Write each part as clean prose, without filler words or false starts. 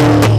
Hey!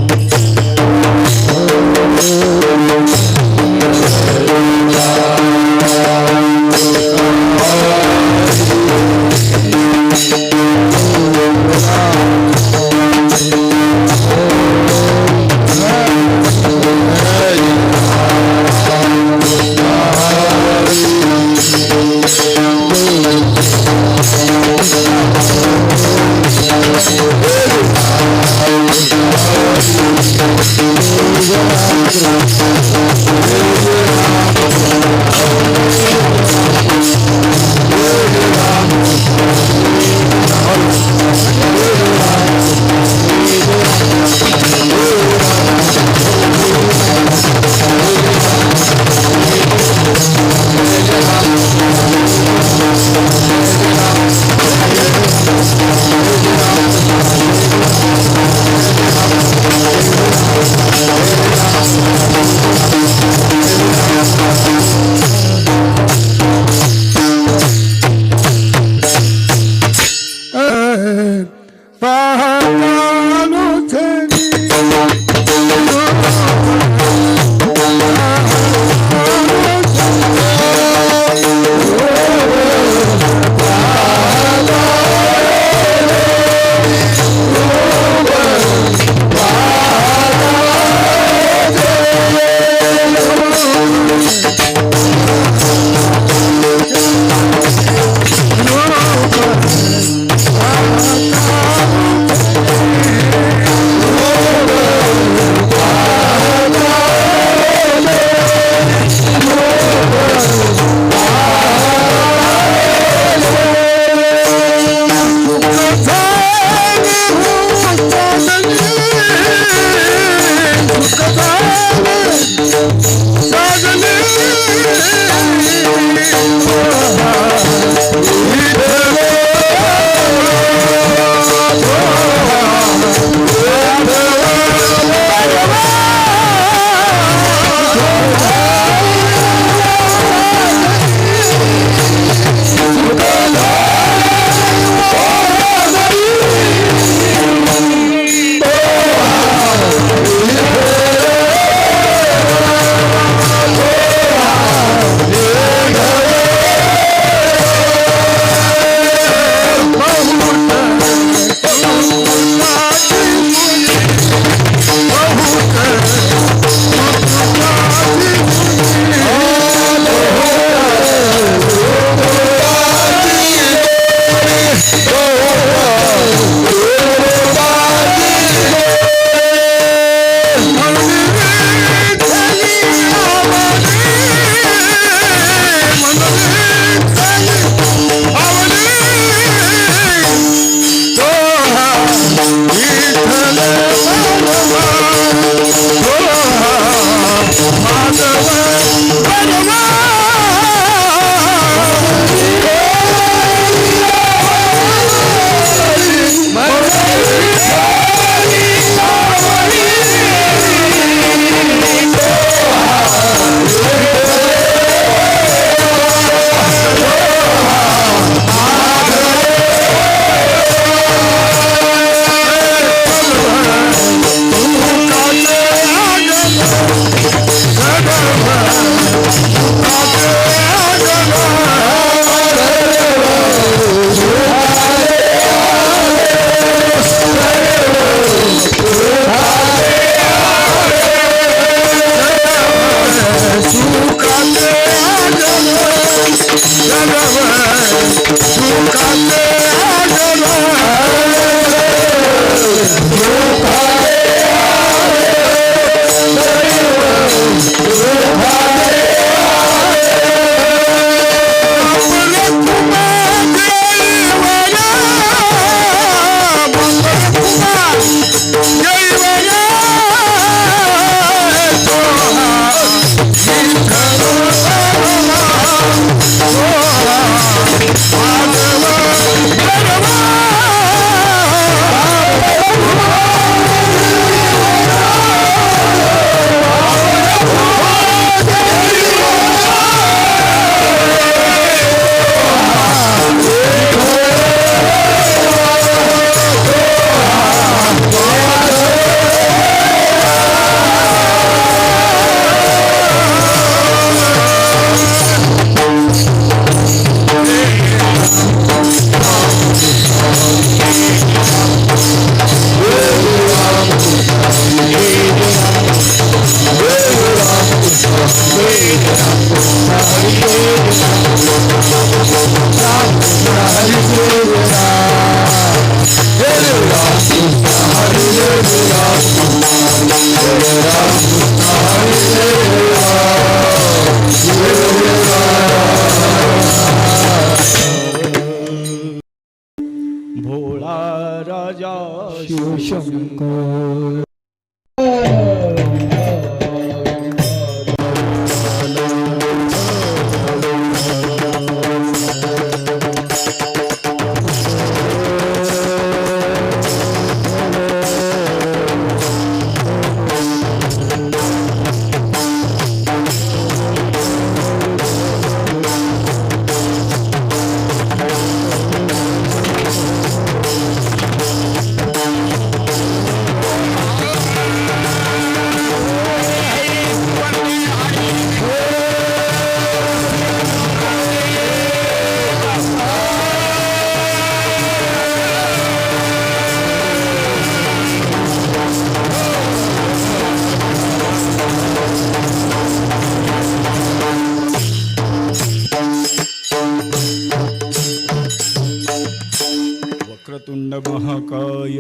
Vakratunda महाकाय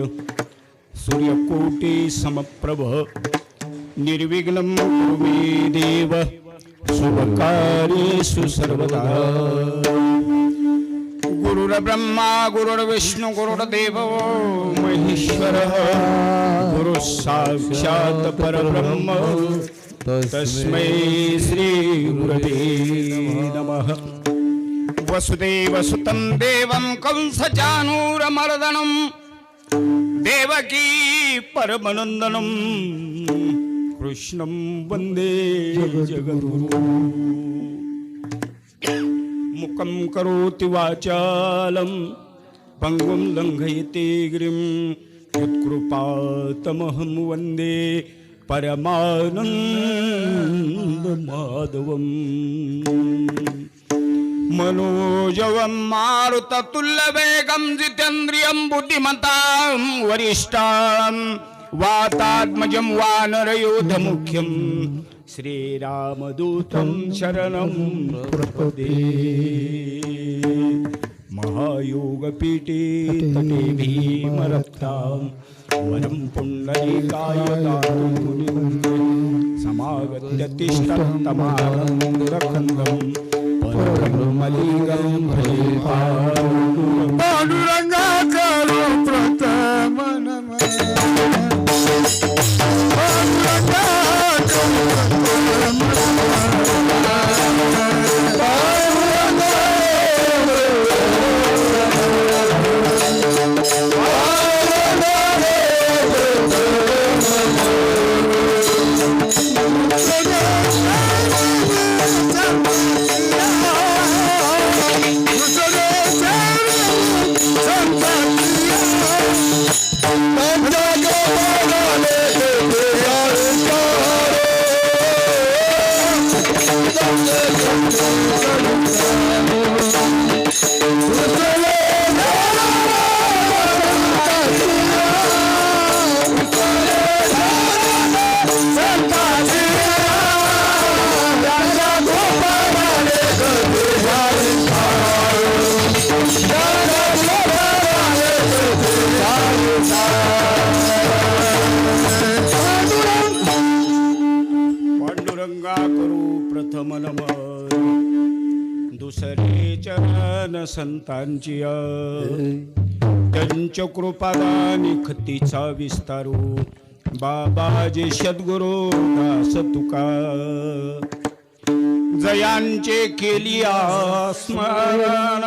सूर्यकोटि समप्रभ निर्विघ्नं कुरु मे देव शुभकार्येषु सर्वदा। गुरुर्ब्रह्मा गुरुर्विष्णु गुरुर्देवो महेश्वरः गुरु साक्षात् परब्रह्म तस्मै श्री गुरवे नमः। वसुदेवसुतं देवं कंसचाणूरमर्दनं देवकी परमनन्दनं कृष्णं वन्दे जगद्गुरुं। मुखं करोति वाचालं पङ्गुं लङ्घयति गिरिं यत्कृपातमहं वन्दे परमानन्दमाधवम्। मनोजवं मारुततुल्यवेगं जितेन्द्रियं बुद्धिमतां वरिष्ठां वातात्मजं वानरयोधमुख्यं श्रीरामदूतं शरणं प्रपदे। महायोगपीठे तटे भीमरक्तां वरं पुण्डरीकाय दातुं समागत्य तिष्ठन्तमानन्दखण्डं परमलिंगं भजे पांडुरंगा करो प्रथम नमः। पांडुरंगा करो प्रथम दुसरे चरण संतांची त्यांच्या कृपादानी खतीचा विस्तारू बाबाजी सद्गुरु दास तुका जयांचे केली स्मरण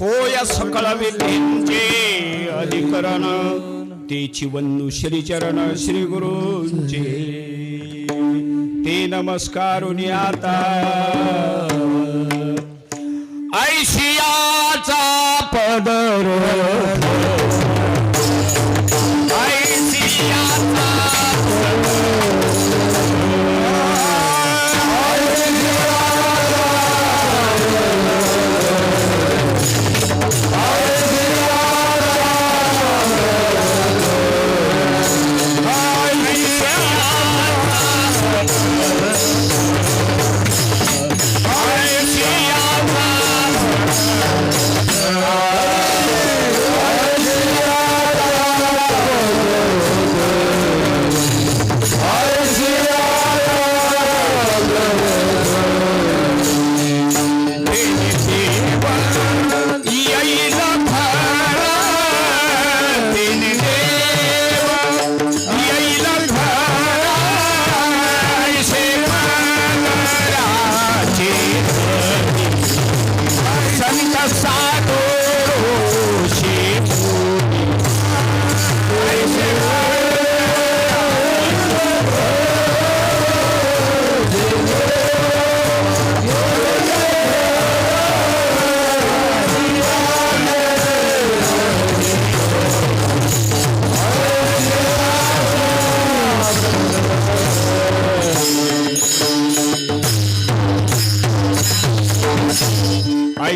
होय सकल विधींचे अधिकरण तेची वंदू श्री चरण श्री गुरूंचे ते नमस्कारुनी आता ऐशियाचा पदर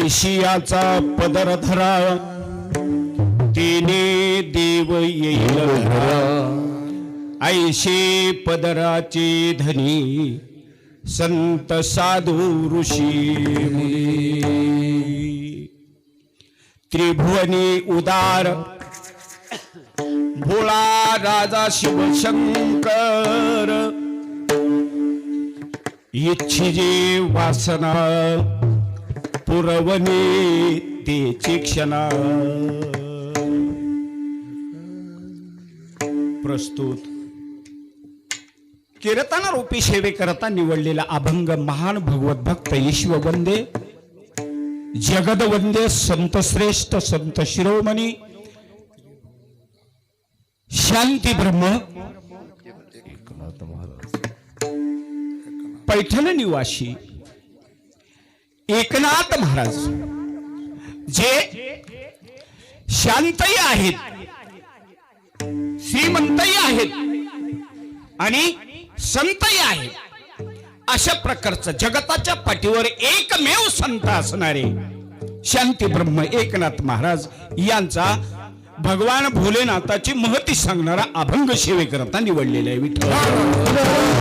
ऐशियाचा पदर धरा तिने देव येईल घरा ऐशी पदराचे धनी संत साधू ऋषी मुनी त्रिभुवनी उदार भोळा राजा शिवशंकर इच्छिजे वासना पुरवणी तेची क्षणा प्रस्तुत कीर्तन रूपी सेवेकरता निवडलेला अभंग महान भगवत भक्त ईश्ववंदे जगदवंदे संत श्रेष्ठ संत शिरोमणी शांती ब्रह्म पैठण निवासी एकनाथ महाराज जे शांतही आहेत श्रीमंतही आहेत आणि संतही आहेत अशा प्रकारचं जगताच्या पाठीवर एकमेव संत असणारे शांती ब्रह्म एकनाथ महाराज यांचा भगवान भोलेनाथाची महती सांगणारा अभंग सेवेकरता निवडलेला आहे विठ्ठल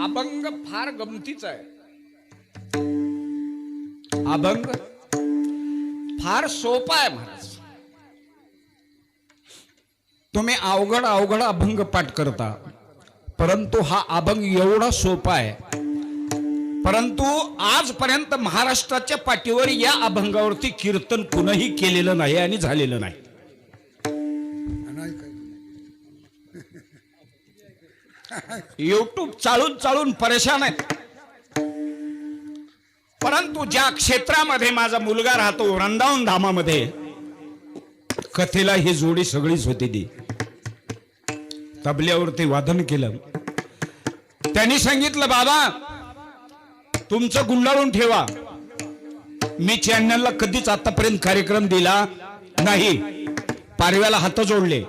अभंग फार गमतीचा आहे अभंग फार सोपा आहे महाराज तुम्ही अवघड अवघड अभंग पाठ करता परंतु हा अभंग एवढा सोपा आहे परंतु आजपर्यंत महाराष्ट्राच्या पाठीवर या अभंगावरती कीर्तन कुणीही केलेलं नाही आणि झालेलं नाही युट्यूब चालून चालून परेशान आहे परंतु ज्या क्षेत्रामध्ये माझा मुलगा राहतो वृंदावन धामामध्ये कथेला ही जोडी सगळीच होती ती तबल्यावरती वादन केलं त्यांनी सांगितलं बाबा तुमचं गुंडाळून ठेवा मी चॅनलला कधीच आतापर्यंत कार्यक्रम दिला नाही पारव्याला हात जोडले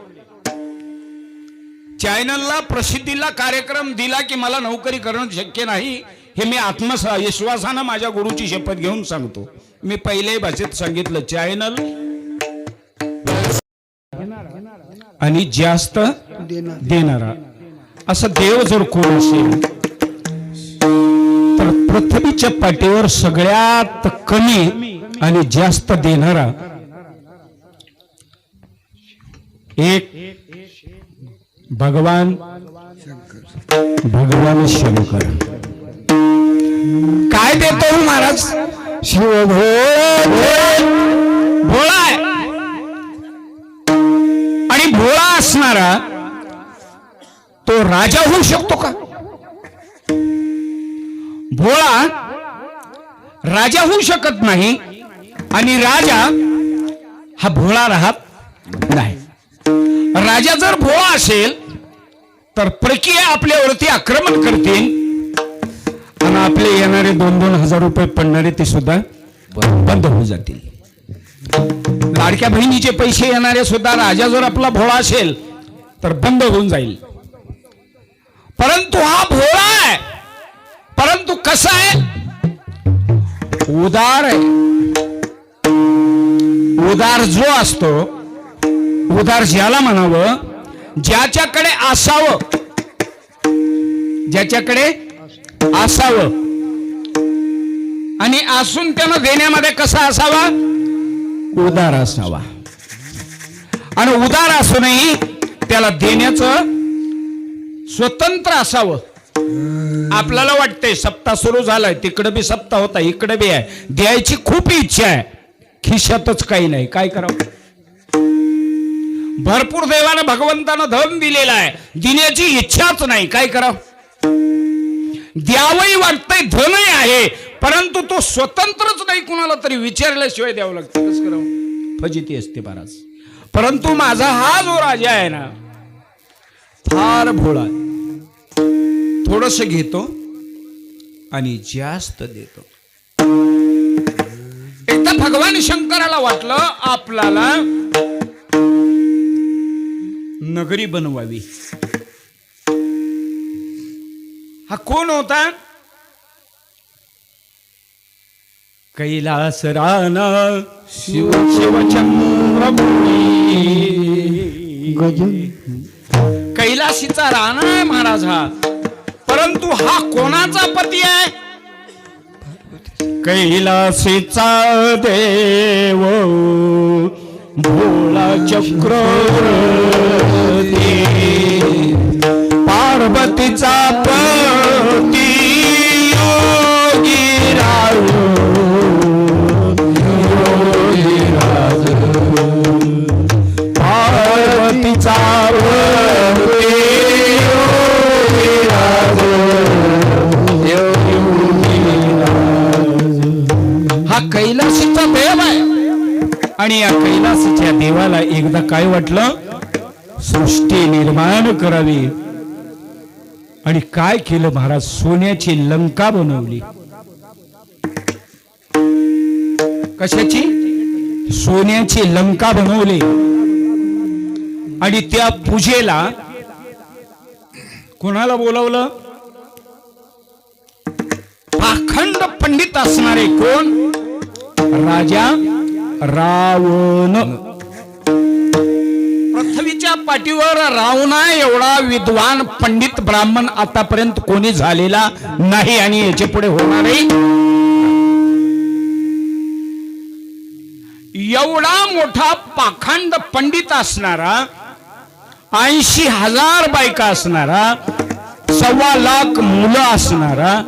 चॅनलला प्रसिद्धीला कार्यक्रम दिला की मला नोकरी करणं शक्य नाही हे मी आत्मविश्वासानं माझ्या गुरुची शपथ घेऊन सांगतो मी पहिल्याही भाषेत सांगितलं चॅनल आणि जास्त देणारा असं देव जर कोण असेल तर पृथ्वीच्या पाठीवर सगळ्यात कमी आणि जास्त देणारा एक भगवान शंकर काय देतो महाराज शिव भोळा आहे आणि भोळा असणारा तो राजा होऊ शकतो का भोळा राजा होऊ शकत नाही आणि राजा हा भोळा राहत नाही राजा जर भोळा असेल तर प्रक्रिया आपल्यावरती आक्रमण करतील आणि आपले येणारे 2,000 रुपये पडणारे ते सुद्धा बंद होऊन जातील लाडक्या बहिणीचे पैसे येणारे सुद्धा राजा जर आपला भोळा असेल तर बंद होऊन जाईल परंतु हा भोळा आहे परंतु कसा आहे उदार आहे उदार जो असतो उदार ज्याला म्हणावं ज्याच्याकडे असावं आणि असून त्यानं देण्यामध्ये कसा असावा उदार असावा आणि उदार असूनही त्याला देण्याचं स्वतंत्र असावं आपल्याला वाटतंय सप्ताह सुरू झालाय तिकडे बी सप्ताह होता इकडे बी आहे द्यायची खूप इच्छा आहे खिशातच काही नाही काय करावं भरपूर देवानं भगवंतानं धन दिलेला आहे देण्याची इच्छाच नाही काय करावं द्यावंही वाटतंय धनही आहे परंतु तो स्वतंत्रच नाही कुणाला तरी विचारल्याशिवाय द्यावं लागतं कसं करावं फजिती असते महाराज परंतु माझा हा जो राजा आहे ना फार भोळा थोडस घेतो आणि जास्त देतो. एकदा भगवान शंकराला वाटलं आपल्याला नगरी बनवावी. हा कोण होता? कैलास राणा शिवचंद्रपुरी. कैलाशीचा राणा आहे महाराज हा. परंतु हा कोणाचा पती आहे? कैलासीचा देव भोळा चक्रवर्ती. पार्वतीचा पती योगीराज. पार्वतीचा कैलासीचा देव आहे. आणि या कैलासाच्या देवाला एकदा काय वाटलं? सृष्टी निर्माण करावी. आणि काय केलं महाराज? सोन्याची लंका बनवली. कशाची? सोन्याची लंका बनवली. आणि त्या पूजेला कोणाला बोलावलं? पाखंड पंडित असणारे कोण? राजा रावण. पृथ्वीच्या पाठीवर रावणा एवढा विद्वान पंडित ब्राह्मण आतापर्यंत कोणी झालेला नाही आणि याच्या पुढे होणारही. एवढा मोठा पाखंड पंडित असणारा, 80,000 बायका असणारा, 1.25 लाख मुलं असणारा.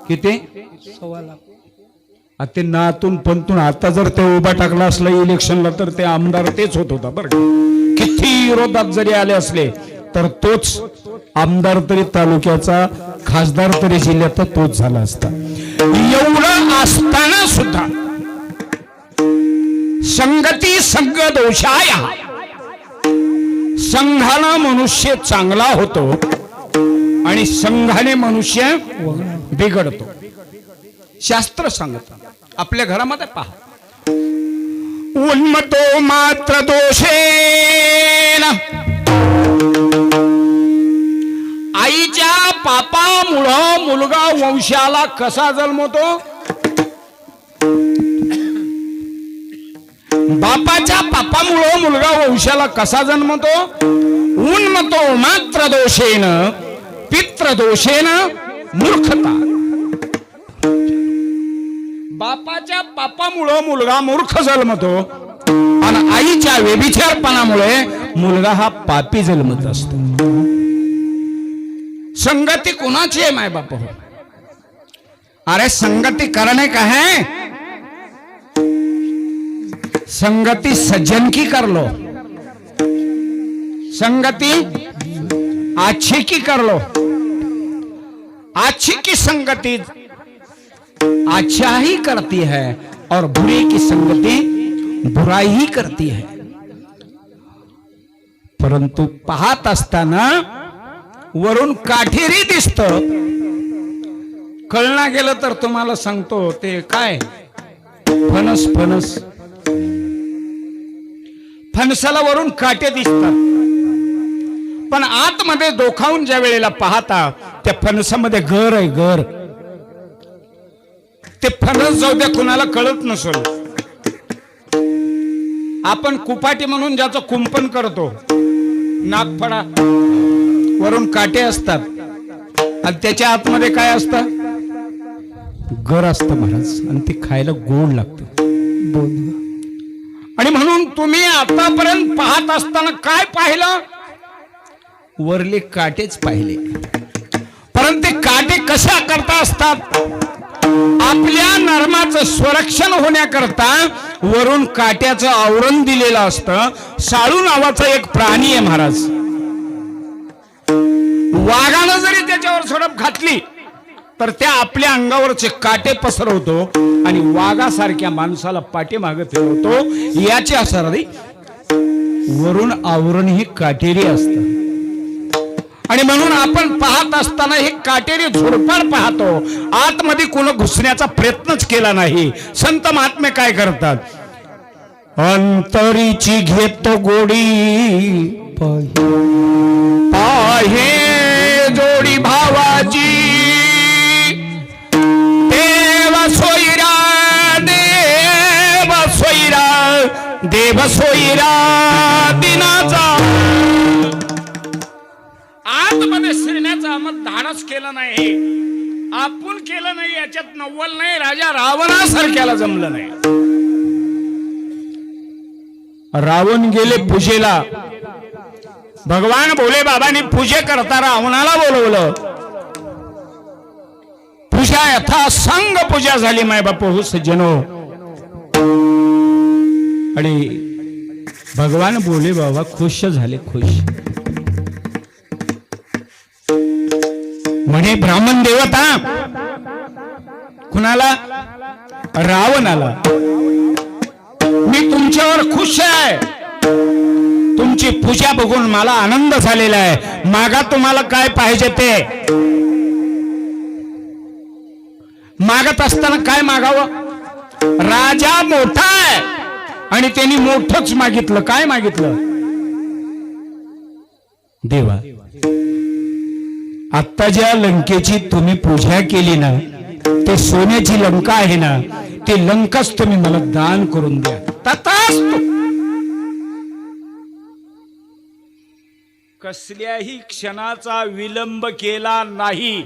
किती? 1.25 लाख. ते नातून पंतून आता जर ते उभा टाकला असला इलेक्शनला तर ते आमदार तेच होत होता बरं. किती विरोधात जरी आले असले तर तोच आमदार तरी तालुक्याचा, खासदार तरी जिल्ह्याचा तोच झाला असता. एवढं असताना सुद्धा संगती संग दोषाय. संघाला मनुष्य चांगला होतो आणि संघाने मनुष्य बिघडतो. शास्त्र सांगत. आपल्या घरामध्ये पहा, उन्मतो मात्र दोषेन. आईच्या पापामुळं मुलगा वंशाला कसा जन्मतो? बापाच्या पापामुळं मुलगा वंशाला कसा जन्मतो? उन्मतो मात्र दोषेन पितृदोषेन मूर्खता. बापाच्या पापामुळं मुलगा मूर्ख जन्मतो आणि आईच्या व्यभिचारपणामुळे मुलगा हा पापी जन्मत असतो. संगती कोणाची है माय बाप हो? अरे संगति करने का है, संगति सज्जन की कर लो, संगति अच्छी की कर लो. अच्छी की संगति अच्छा ही करती है और बुरी की संगति बुराई ही करती है. परंतु पाहत असताना वरून काठेरी दिसत. कळना गेलं तर तुम्हाला सांगतो ते काय, फणस. फणस फणसाला वरून काटे दिसतात, पण आतमध्ये दोखावून ज्या वेळेला पाहता त्या फणसामध्ये गर आहे. गर ते फणस जाऊ द्या कुणाला कळत नसेल. आपण कुपाटी म्हणून ज्याचं कुंपण करतो, नागफडा वरून काटे असतात आणि त्याच्या आतमध्ये काय असतं? गर असतं महाराज. आणि ते खायला गोड लागतं. आणि म्हणून तुम्ही आतापर्यंत पाहत असताना काय पाहिलं? वरले काटेच पाहिले. परंतु ते काटे कशा करता असतात? आपल्या नर्माचं संरक्षण होण्याकरता वरून काट्याचं आवरण दिलेलं असतं. साळू नावाचा एक प्राणी आहे महाराज. वाघानं जरी त्याच्यावर झडप घातली तर त्या आपल्या अंगावरचे काटे पसरवतो आणि वाघासारख्या माणसाला पाठीमागे फिरवतो. याचे असणारी वरून आवरण ही काटेरी असतं. आणि म्हणून आपण पाहत असताना हे काटेरी झुडपाड पाहतो, आतमध्ये कोण घुसण्याचा प्रयत्नच केला नाही. संत महात्मे काय करतात, अंतरीची घेतो गोडी पाहे जोडी भावाची, देव सोयरा देव सोयरा देव सोयरा दिनाचा. आतमध्ये शिरण्याचा आम्हाला धाडस केलं नाही, आपण केलं नाही, याच्यात नव्वल नाही, राजा रावणासारख्याला जमलं नाही. रावण गेले पूजेला, भगवान भोले बाबांनी पूजे करता रावणाला बोलवलं. पूजा यथा संग पूजा झाली माय बापू सज्जनो. आणि भगवान भोले बाबा खुश झाले, खुश. म्हणे ब्राह्मण देवता कुणाला, रावणाला, मी तुमच्यावर खुश आहे, तुमची पूजा बघून मला आनंद झालेला आहे, मागा तुम्हाला काय पाहिजे ते. मागत असताना काय मागावं, राजा मोठा आहे आणि त्यांनी मोठंच मागितलं. काय मागितलं, देवा आता ज्या लंकेची तुम्ही पूजा केली ना, ते सोन्याची लंका आहे ना, ती लंकाच तुम्ही मला दान करून द्या. तथास्तु. कसल्याही क्षणाचा विलंब केला नाही.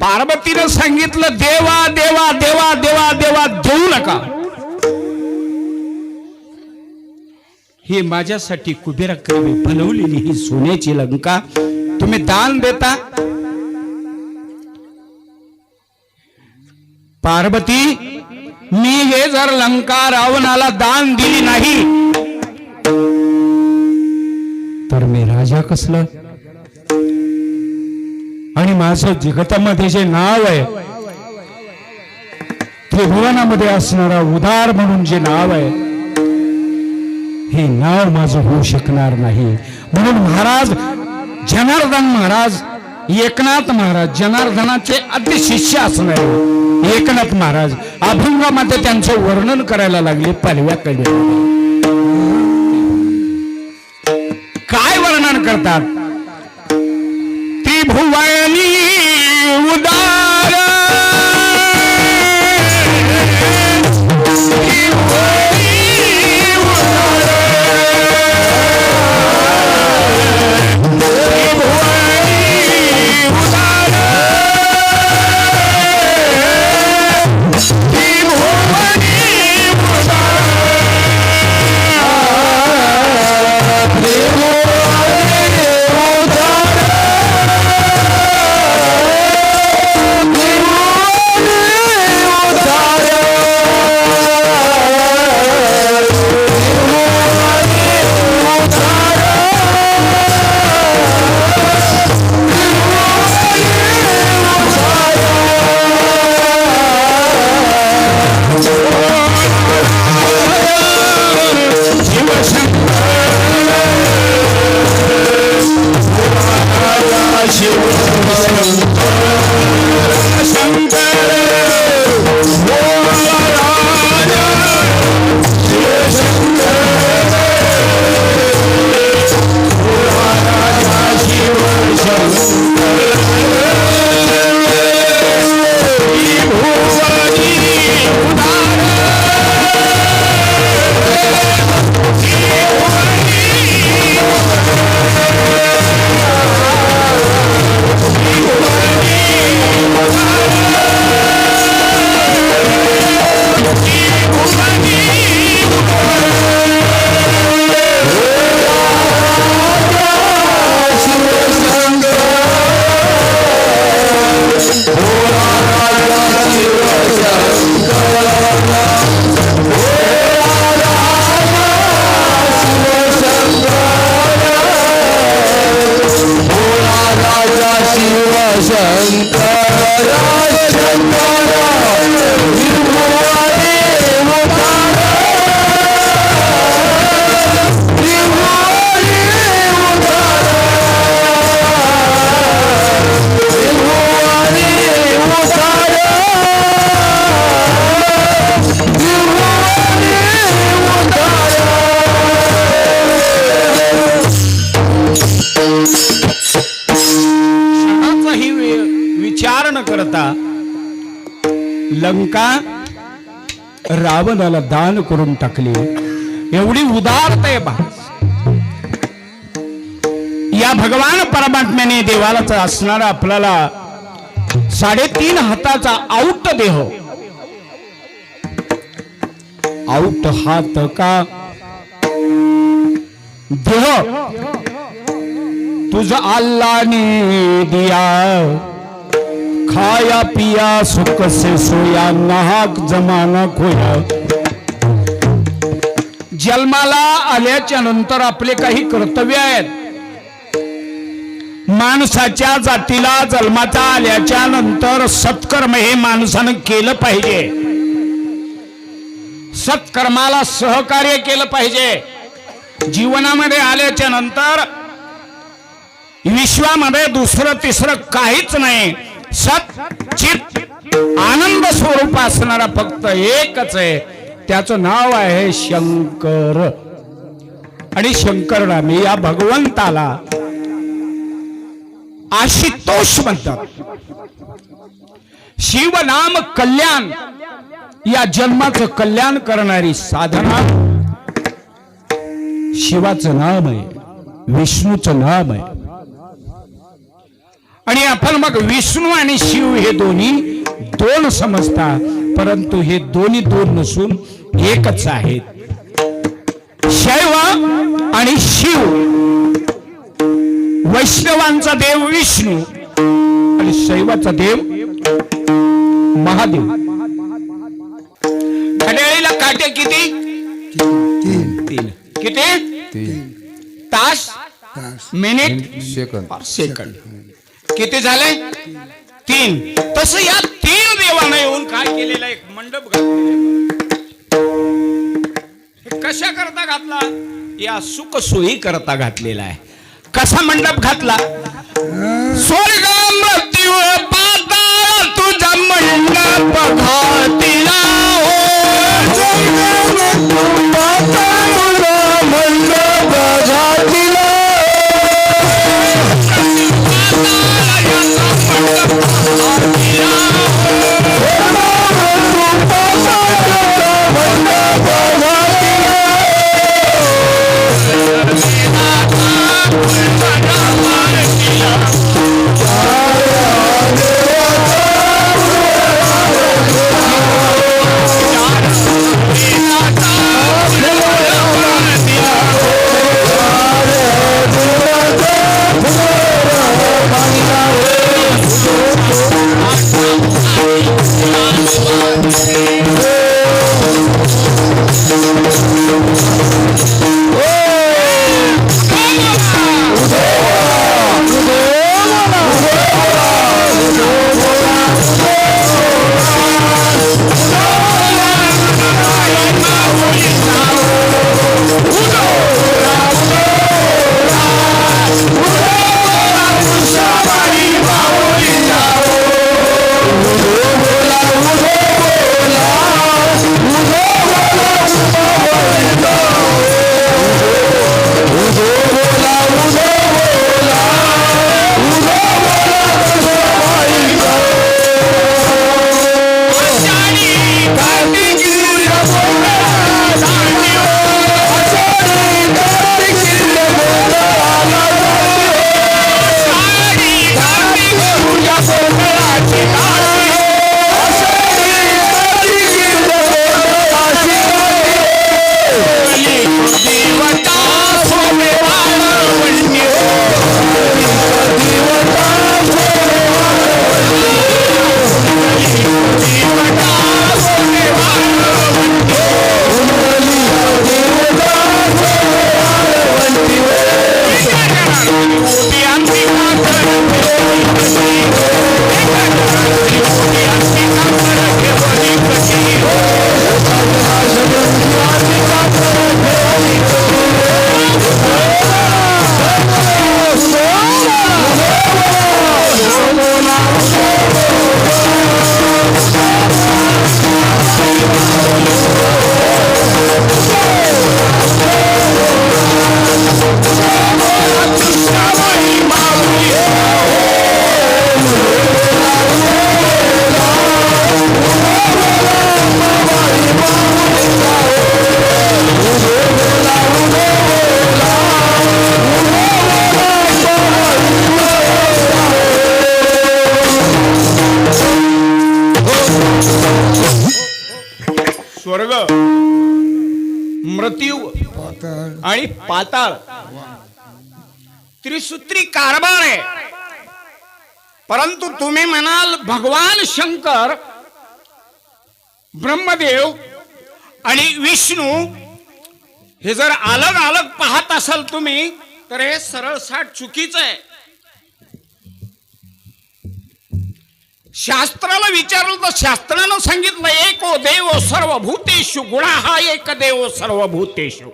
पार्वतीनं सांगितलं, देवा देवा देवा देवा देवा देऊ नका, ही माझ्यासाठी कुबेराकडे बनवलेली ही सोन्याची लंका तुम्ही दान देता. पार्वती, मी हे जर लंका रावणाला दान दिली नाही तर मी राजा कसला, आणि माझं जगतामध्ये जे नाव आहे, त्रिभुवनामध्ये असणारा उदार म्हणून जे नाव आहे, हे नाव माझं होऊ शकणार नाही. म्हणून महाराज जनार्दन महाराज, एकनाथ महाराज, जनार्दनाचे अति शिष्य असणारे एकनाथ महाराज अभंगामध्ये त्यांचं वर्णन करायला लागले. पालव्याकडे काय वर्णन करतात, त्रिभुवनी उदार लंका रावणाला दान करून टाकली. एवढी उदारता आहे बा. या भगवान परमात्म्याने देवालाच असणारा आपल्याला 3.5 हाताचा आऊट देह, आऊट हात का देह तुझ अल्लाने दिया, खाया पिया सुख से सोया, नाहक जमाना खोया. जन्माला आल्याच्या नंतर आपले काही कर्तव्य आहेत. माणसाच्या जातीला जन्माचा आल्याच्या नंतर सत्कर्म हे माणसानं केलं पाहिजे. सत्कर्माला सहकार्य केलं पाहिजे. जीवनामध्ये आल्याच्या नंतर विश्वामध्ये दुसरं तिसरं काहीच नाही. सत चित आनंद स्वरूप असणारा फक्त एकच आहे, त्याचं नाव आहे शंकर. आणि शंकर नामी या भगवंताला आशुतोष म्हणतात. शिवनाम कल्याण, या जन्माचं कल्याण करणारी साधना शिवाचं नाम आहे, विष्णूचं नाम आहे. आणि आपण मग विष्णू आणि शिव हे दोन्ही दोन समजतात, परंतु हे दोन्ही दोन नसून एकच आहेत. शैव आणि शिव, वैष्णवांचा देव विष्णू आणि शैवाचा देव महादेव. घड्याळीला काटे किती? 3. किती? तास, मिनिट, सेकंद. किती झाले? 3. तसं या 3 देवांना येऊन काय केलेला एक मंडप घातलेला. कशा करता घातला? या सुख सोयी करता घातलेला आहे. कसा मंडप घातला? स्वर्ग मृत्यू पाताळ तुझा मंडप घातला. स्वर्ग, मृत्यू आणि पाताळ त्रिसूत्री कारभार आहे. परंतु तुम्ही म्हणाल भगवान शंकर, ब्रह्मदेव आणि विष्णू हे जर अलग अलग पाहत असाल तुम्ही, तर हे सरळ साठ चुकीचं आहे. शास्त्राला विचारलं तर शास्त्रानं सांगितलं एको देव सर्वभूतेषु गुणा हा एक देव सर्वभूतेषु.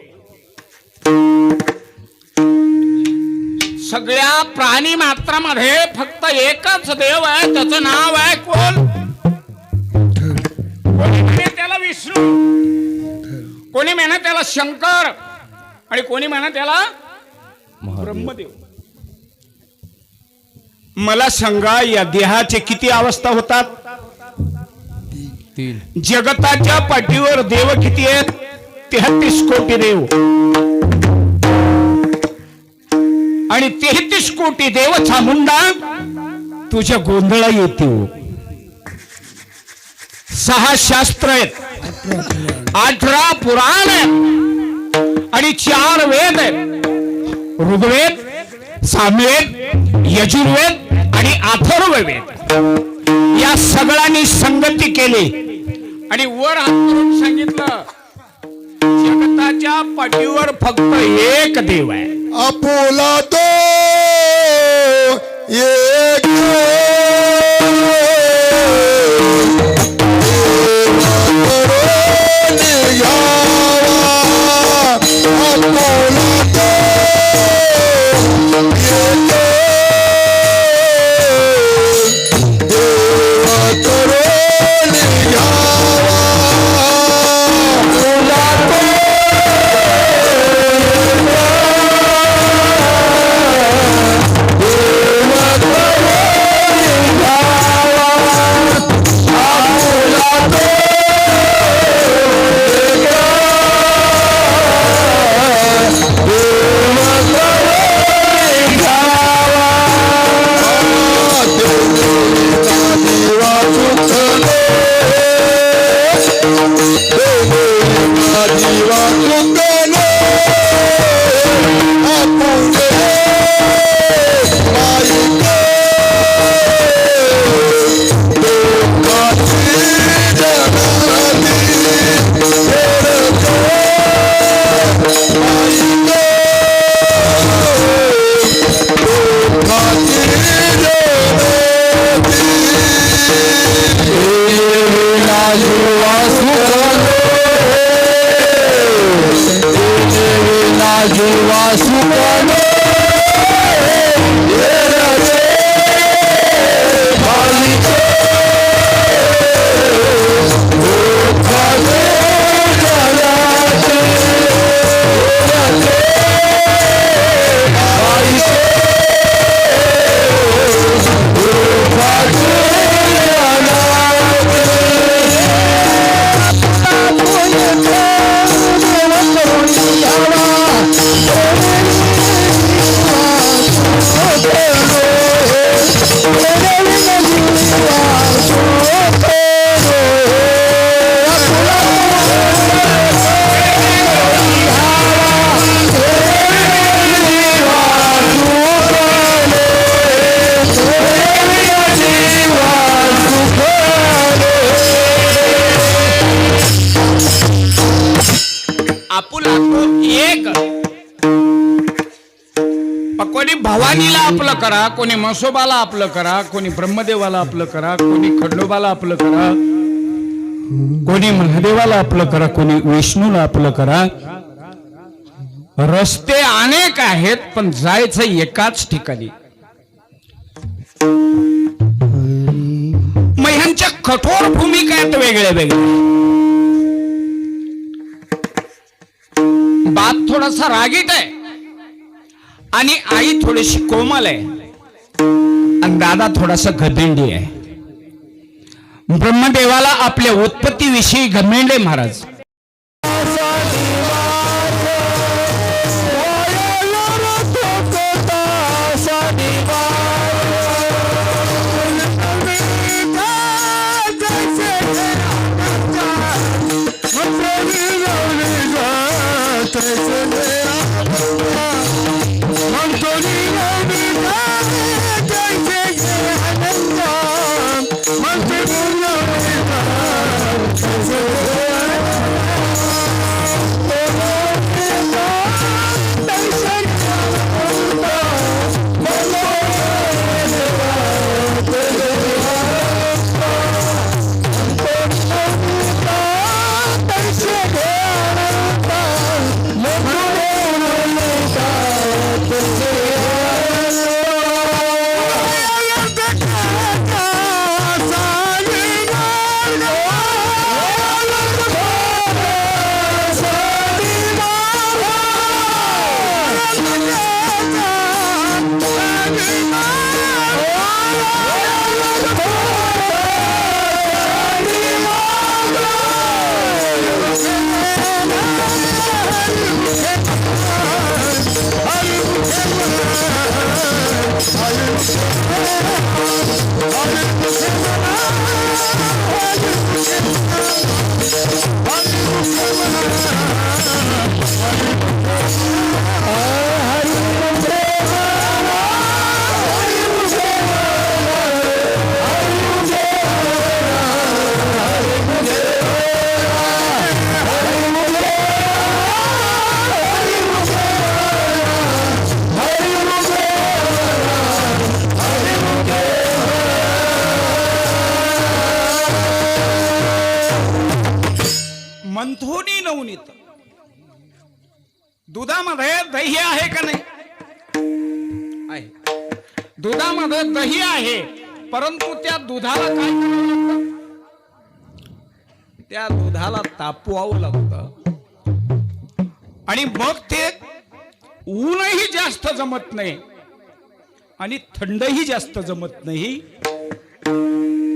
सगळ्या प्राणी मात्रामध्ये फक्त एकच देव आहे, त्याचं नाव आहे कोण? कोणी म्हणे त्याला विष्णू, कोणी म्हणे त्याला शंकर आणि कोणी म्हणे त्याला ब्रह्मदेव. मला सांगा या देहाचे किती अवस्था होतात? जगताच्या पाठीवर देव किती आहेत? 33 कोटी देव. आणि 33 कोटी देव चामुंडा तुझ्या गोंधळा येतील. 6 शास्त्र आहेत, 18 पुराण आहेत आणि 4 वेद आहेत. ऋग्वेद, सामवेद, यजुर्वेद आणि अथर्ववेद. या सगळ्यांनी संगती केली आणि वर हात करून सांगितलं जगताच्या पाठीवर फक्त एक देव आहे. आपुला तो एक कोणी भवानीला आपलं करा, कोणी मसोबाला आपलं करा, कोणी ब्रह्मदेवाला आपलं करा, कोणी खंडोबाला आपलं करा, कोणी महादेवाला आपलं करा, कोणी विष्णूला आपलं करा. रस्ते अनेक आहेत पण जायचं एकाच ठिकाणी. मग ह्यांच्या कठोर भूमिका आहेत वेगळ्या वेगळ्या. बाप थोडासा रागीट आहे आणि आई थोडीशी कोमल आहे आणि दादा थोडासा घमेंडी आहे. ब्रह्मदेवाला आपल्या उत्पत्तीविषयी घमेंड आहे महाराज. मंथुनी नवनीत दुधामध्ये दही आहे का नाही? आहे. दुधामध्ये दही आहे, परंतु त्या दुधाला काय करावं लागतं? त्या दुधाला तापवावं लागतं आणि मग ते ऊनही जास्त जमत नाही आणि थंडही जास्त जमत नाही.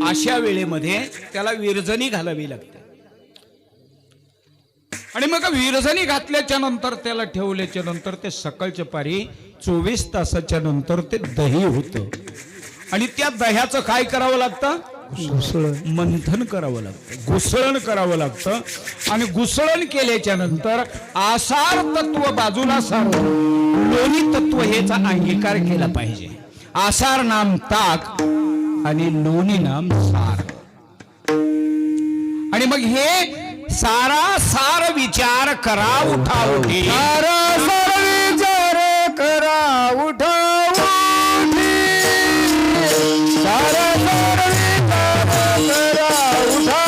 अशा वेळेमध्ये त्याला विरजणी घालावी लागते आणि मग विरजणी घातल्याच्या नंतर त्याला ठेवल्याच्या नंतर ते सकाळच्या पारी 24 तासाच्या नंतर ते दही होतं आणि त्या दह्याचं काय करावं लागतं? मंथन करावं लागतं, घुसळण करावं लागतं आणि घुसळण केल्याच्या नंतर आसार तत्व बाजूला सारून लोणी तत्व हेचा अंगीकार केला पाहिजे. आसार नाम ताक आणि लोणी नाम सार. आणि मग हे सारा सार विचार करा उठा उठी, सारा सार विचार करा उठा उठी, सारा सार विचार करा उठा,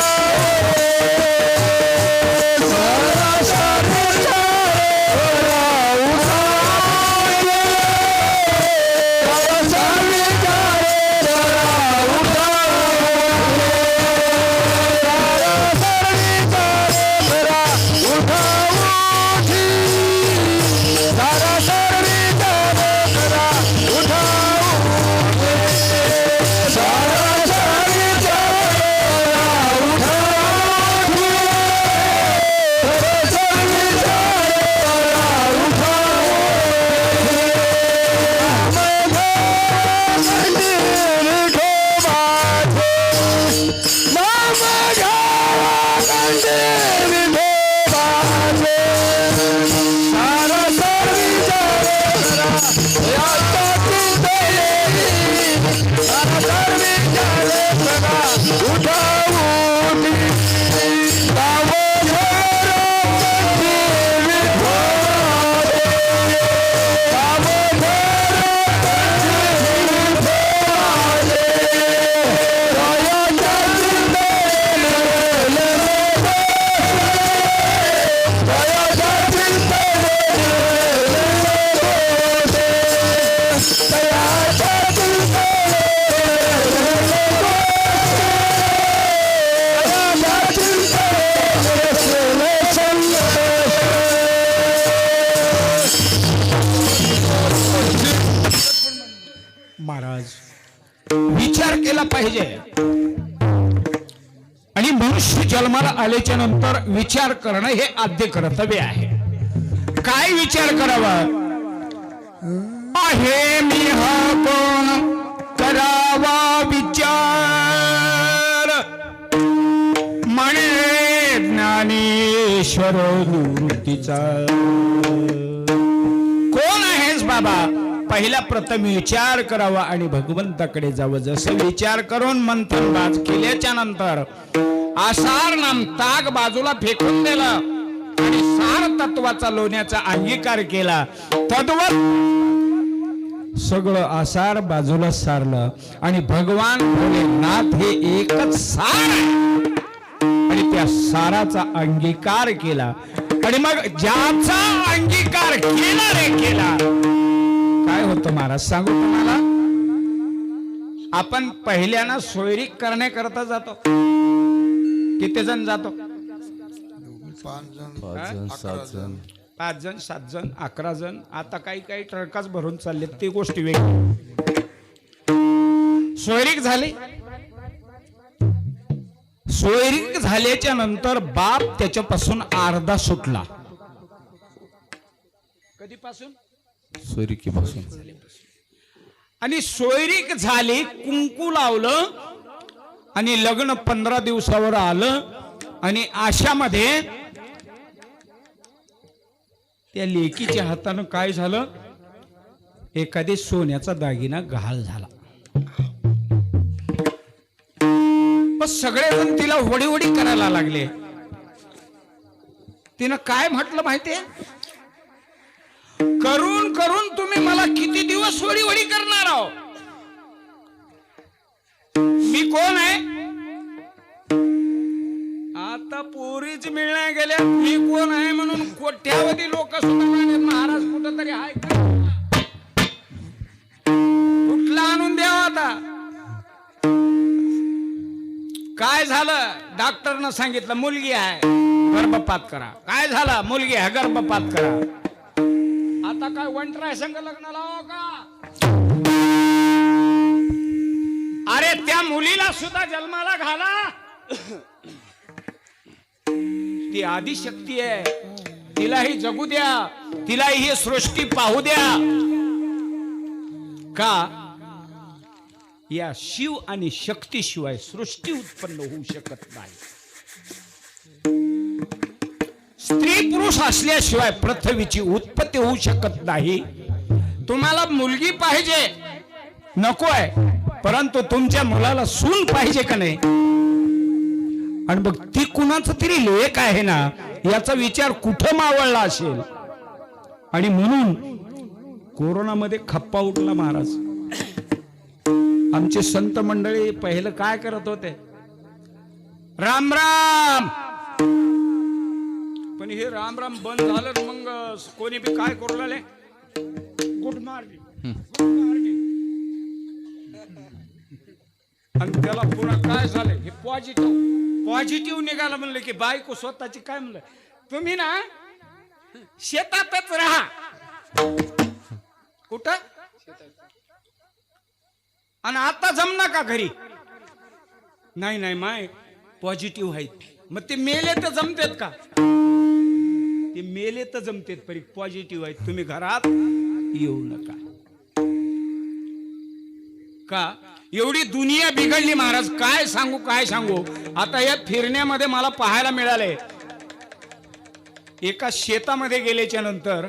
सारा सार विचार करा उठा, सारा सार विचार करा उठा, सारा सार विचार करा उठा उठी, सारा सार विचार करा उठा उठी, सारा सार विचार करा उठा उठी, सारा सार विचार करा उठा महाराज विचार केला पाहिजे आणि मनुष्य जन्माला आल्याच्या नंतर विचार करणं हे आद्य कर्तव्य आहे. काय विचार करावा आहे? मी हा कोण करावा विचार म्हणे ज्ञानी सर्वेश्वर निवृत्तीचा. कोण आहेस बाबा? पहिला प्रथम विचार करावा आणि भगवंताकडे जावं. जसं विचार करून मंथन बाज केल्याच्या नंतर आसार नाम ताग बाजूला फेकून दिला आणि सार तत्वाचा लोण्याचा अंगीकार केला. तद्वत सगळं आसार बाजूला सारलं आणि भगवान भोलेनाथ हे एकच सार आहे आणि त्या साराचा अंगीकार केला. आणि मग ज्याचा अंगीकार केला रे केला, काय होतं महाराज सांगू तुम्हाला. आपण पहिल्याना सोयरीक करण्याकरता जातो. किती जण जातो? 5 जण 5 जण 7 जण 11 जण. आता काही काही ट्रकाच भरून चालले, ती गोष्टी वेगळी. सोयरीक झाली. सोयरीक झाल्याच्या नंतर बाप त्याच्यापासून अर्धा सुटला. कधीपासून? सोयरिकीपासून. आणि सोयरीक झाली, कुंकू लावलं आणि लग्न 15 दिवसावर आलं. आणि अशामध्ये त्या लेकीच्या हातानं काय झालं? एखादी सोन्याचा दागिना गहाळ झाला. पण सगळेजण तिला वडीवडी करायला लागले. तिनं काय म्हटलं माहितीये? करून करून तुम्ही मला किती दिवस वडीवडी करणार आहो? मी कोण आहे? आता पोरीच मिळण्या गेल्या. मी कोण आहे म्हणून कोट्यावधी लोक सुद्धा म्हणाले, महाराज कुठं तरी आहे का? कुठला आणून द्यावा आता? काय झालं? डॉक्टरनं सांगितलं मुलगी आहे, गर्भपात करा. काय झालं? मुलगी आहे, गर्भपात करा. आता काय वंटराय संघ लग्न लावा का? अरे त्या मुलीला सुद्धा जन्माला घाला. ती आदिशक्ती आहे, तिलाही जगू द्या, तिलाही ही सृष्टी पाहू द्या. का? या शिव आणि शक्ती शिवाय सृष्टी उत्पन्न होऊ शकत नाही. स्त्री पुरुष असल्याशिवाय पृथ्वीची उत्पत्ती होऊ शकत नाही. तुम्हाला मुलगी पाहिजे नकोय, परंतु तुमच्या मुलाला सून पाहिजे का नाही? आणि मग ती कुणाचं तरी लेक आहे ना, याचा विचार कुठं मावळला असेल. आणि म्हणून कोरोनामध्ये खप्पा उठला महाराज. आमचे संत मंडळी पहिलं काय करत होते? राम राम. पण हे राम राम बंद झालं. मग कोणी बी काय करू लागले? Good morning, good morning. आणि त्याला पुन्हा काय झालं? हे पॉझिटिव्ह निघालं. म्हणलं की बायको स्वतःची काय म्हणलं, तुम्ही ना शेतातच राहा. कुठं? आणि आता जमना का घरी? नाही नाही माय पॉझिटिव्ह आहेत. मग ते मेले तर जमतेत का? ते मेले तर जमतेत, पण पॉझिटिव्ह आहेत. तुम्ही घरात येऊ नका. का? एवढी दुनिया बिघडली महाराज. काय सांगू काय सांगू. आता या फिरण्यामध्ये मला पाहायला मिळाले, एका शेतामध्ये गेल्याच्या नंतर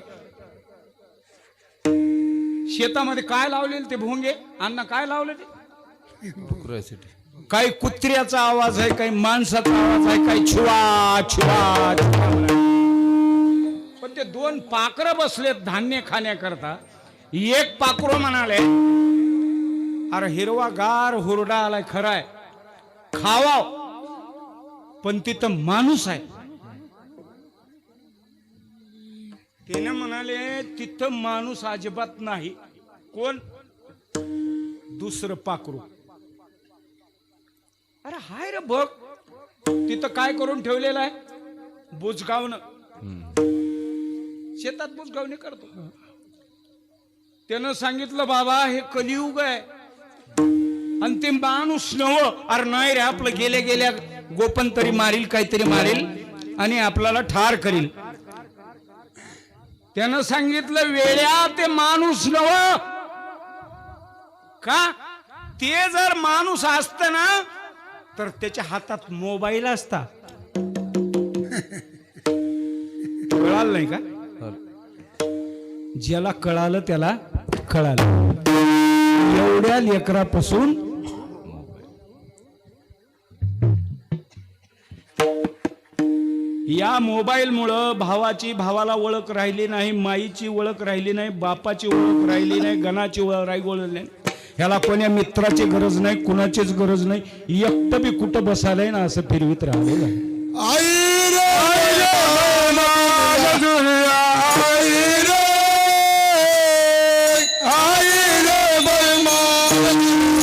शेतामध्ये काय लावलेलं ते भोंगे अण्णा, काय लावलं ते? काही कुत्र्याचा आवाज आहे, काही माणसाचा आवाज आहे, काही छुवा छुवा छुवा. पण ते 2 पाखरं बसलेत धान्य खाण्याकरता. एक पाखरू म्हणाले, अरे हिरवा गार हुरडा आलाय, खराय खावा, पण तिथं माणूस आहे. त्याने म्हणाले तिथं माणूस अजिबात नाही. कोण? दुसरं पाखरू. अरे हाय रे बघ, तिथं काय करून ठेवलेलं आहे? बुजगावणं. शेतात बुजगावणी करतो. त्यानं सांगितलं बाबा हे कलियुग आहे आणि ते माणूस नव. अरे नाही रे, आपलं गेल्या गेल्या गोपन तरी मारील, काहीतरी मारील आणि आपल्याला ठार करील. त्यानं सांगितलं वेळ्या ते माणूस नव का? ते जर माणूस असत ना तर त्याच्या हातात मोबाईल असता. कळालं नाही का? ज्याला कळालं त्याला कळालं. एवढ्या लेकरापासून या मोबाईल मुळे भावाची भावाला ओळख राहिली नाही, माईची ओळख राहिली नाही, बापाची ओळख राहिली नाही, गणाची ओळख राहिली नाही. ह्याला कोण्या मित्राची गरज नाही, कुणाचीच गरज नाही. एकटं बी कुठं बसायलाय ना असं फिरवीत राहिलेलं आहे. आई रे आई रे आई रे बैमान आई रे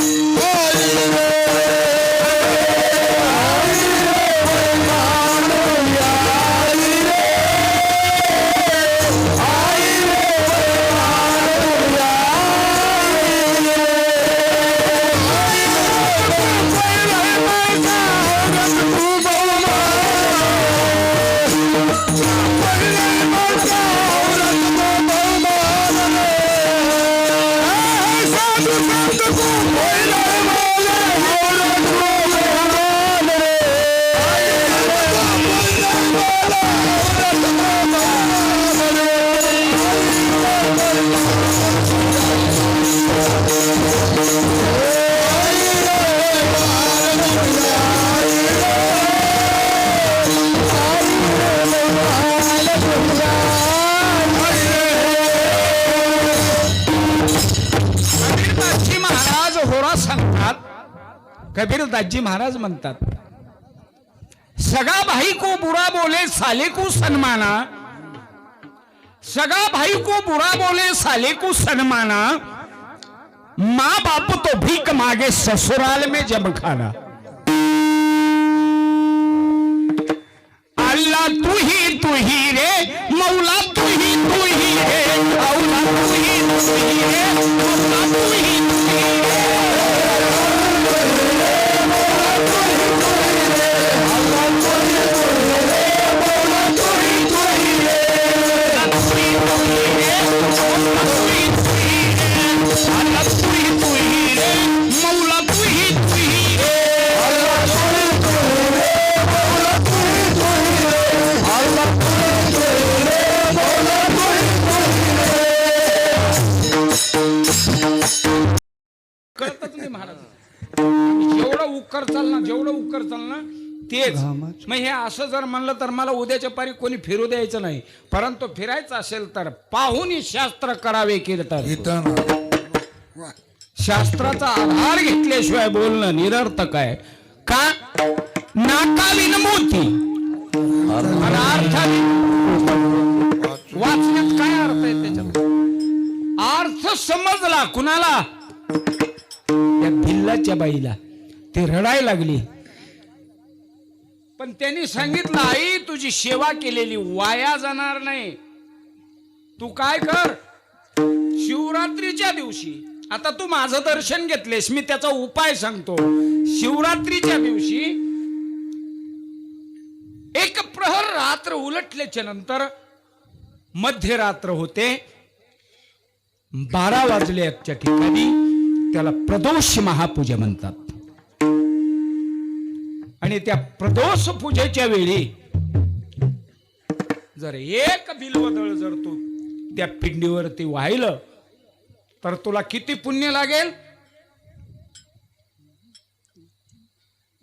कबीरदासजी महाराज म्हणतात, सगा भाई को बुरा बोले साले को सन्माना, सगा भाई को बुरा बोले साले को सन्माना, माँ बाप तो भीख मांगे ससुराल में जब खाना. अल्लाह तू ही रे मौला तू ही रे औला तू ही रे मौला तू ही रे. जेवढं उकर चालना तेच. मग हे असं जर म्हणलं तर मला उद्याच्या पारी कोणी फिरू द्यायचं नाही. परंतु फिरायचं असेल तर पाहून शास्त्र करावे कीर्तन. शास्त्राचा आधार घेतल्याशिवाय बोलणं निरर्थक आहे. का? नाकाविन मोती वाचण्यात काय अर्थ आहे त्याच्यात? अर्थ समजला कुणाला? त्या भिल्लाच्या बाईला. ती रडायला लागली, पण त्यांनी सांगितलं, आई तुझी सेवा केलेली वाया जाणार नाही. तू काय कर, शिवरात्रीच्या दिवशी, आता तू माझं दर्शन घेतलेस, मी त्याचा उपाय सांगतो. शिवरात्रीच्या दिवशी एक प्रहर रात्र उलटल्याच्या नंतर मध्यरात्र होते. 12 वाजल्याच्या ठिकाणी त्याला प्रदोष महापूजा म्हणतात. आणि त्या प्रदोष पूजेच्या वेळी जर एक बिल्वदळ जर तू त्या पिंडीवरती वाहिलं तर तुला किती पुण्य लागेल?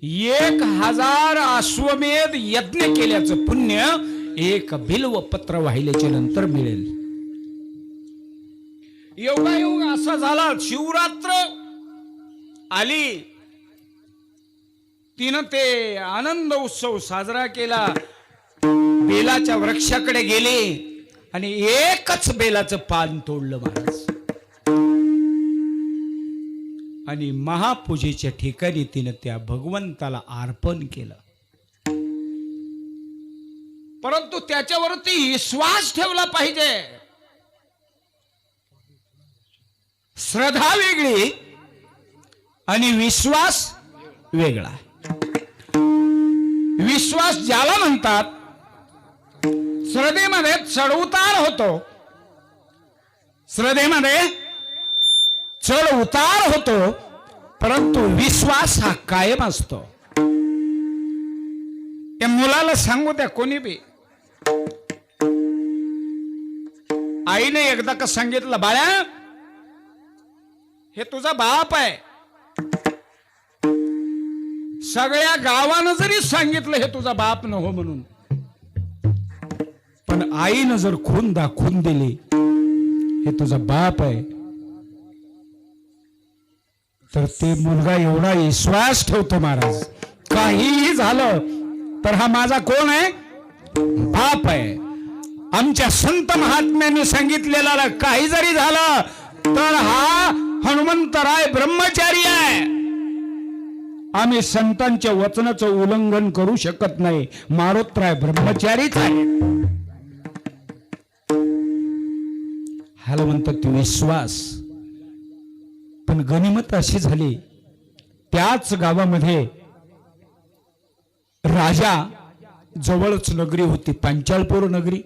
1000 अश्वमेध यज्ञ केल्याचं पुण्य एक बिल्व पत्र वाहिल्याच्या नंतर मिळेल. योगायोग असा झाला, शिवरात्र आली, तिनं ते आनंद उत्सव साजरा केला. बेलाच्या वृक्षाकडे गेले आणि एकच बेलाचं पान तोडलं महाराज. आणि महापूजेच्या ठिकाणी तिनं त्या भगवंताला अर्पण केलं. परंतु त्याच्यावरती विश्वास ठेवला पाहिजे. श्रद्धा वेगळी आणि विश्वास वेगळा. विश्वास ज्याला म्हणतात, श्रद्धेमध्ये चढउतार होतो, श्रद्धेमध्ये चढ उतार होतो, परंतु विश्वास हा कायम असतो. त्या मुलाला सांगू द्या कोणी बी, आईने एकदा का सांगितलं, बाळा हे तुझा बाप आहे. सगळ्या गावानं जरी सांगितलं हे तुझा बाप न हो म्हणून, पण आईनं जर खून दाखवून दिली हे तुझा बाप आहे, तर ते मुलगा एवढा विश्वास ठेवतो महाराज, काहीही झालं तर हा माझा कोण आहे, बाप आहे. आमच्या संत महात्म्यांनी सांगितलेला काही जरी झालं तर हा हनुमंतराय ब्रह्मचारी आहे. आम्ही संतांच्या वचनाचं उल्लंघन करू शकत नाही. मारुतराय ब्रह्मचारीच आहे. ह्याला म्हणतात विश्वास. पण गनिमत अशी झाली, त्याच गावामध्ये राजा जवळच नगरी होती, पांचाळपूर नगरी.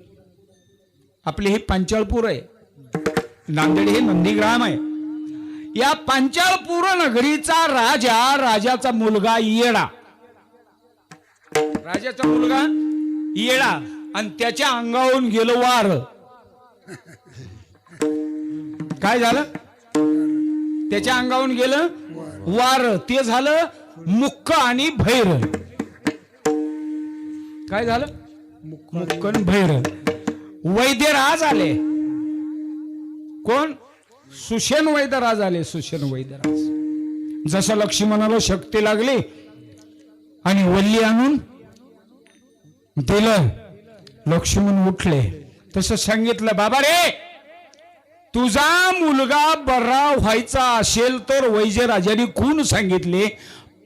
आपली ही पांचाळपूर आहे, नांदेड हे नंदीग्राम आहे. या पांचाळपूर नगरीचा राजाचा मुलगा येडा, राजाचा मुलगा येडा, आणि त्याच्या अंगावरून गेलं वार. काय झालं? त्याच्या अंगावरून गेलं वार. ते झालं मुक्क आणि भैर. काय झालं? मुक्क आणि भैर. वैद्यराज आले. कोण? सुषेण वैद्यराज आले. सुषेण वैद्यराज. जसं लक्ष्मणाला शक्ती लागली आणि वल्ली आणून दिलं, लक्ष्मण उठले. तसं सांगितलं, बाबा रे, तुझा मुलगा बरा व्हायचा असेल तर वैद्यराजाने खून सांगितले,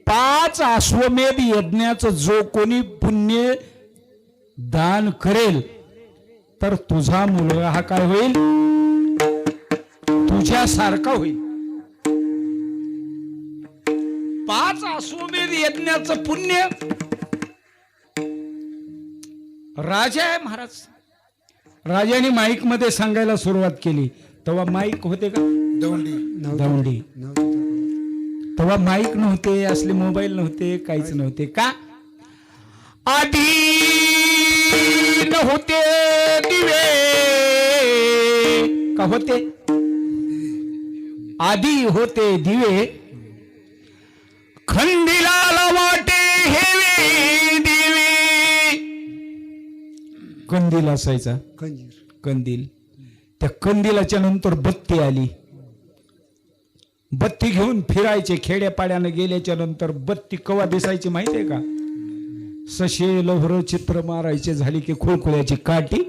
5 अश्वमेध यज्ञाचं जो कोणी पुण्य दान करेल तर तुझा मुलगा हा काय होईल, तुझ्यासारखा होईल. 5 अश्वमेध यज्ञाचं पुण्य. राजा आहे महाराज. राजाने माईक मध्ये सांगायला सुरुवात केली. तेव्हा माईक होते का? दौंडी. तेव्हा माईक नव्हते, असले मोबाईल नव्हते, काहीच नव्हते. का? आधी नव्हते दिवे. का होते? आधी होते दिवे, खंदिला वाटे हेवे दिवे. कंदील असायचा, कंदील. त्या कंदिलाच्या नंतर बत्ती आली. बत्ती घेऊन फिरायचे. खेड्यापाड्यानं गेल्याच्या नंतर बत्ती कवा दिसायची माहितीये का? सशे लहर चित्र मारायचे झाली की खुळखुळ्याची काठी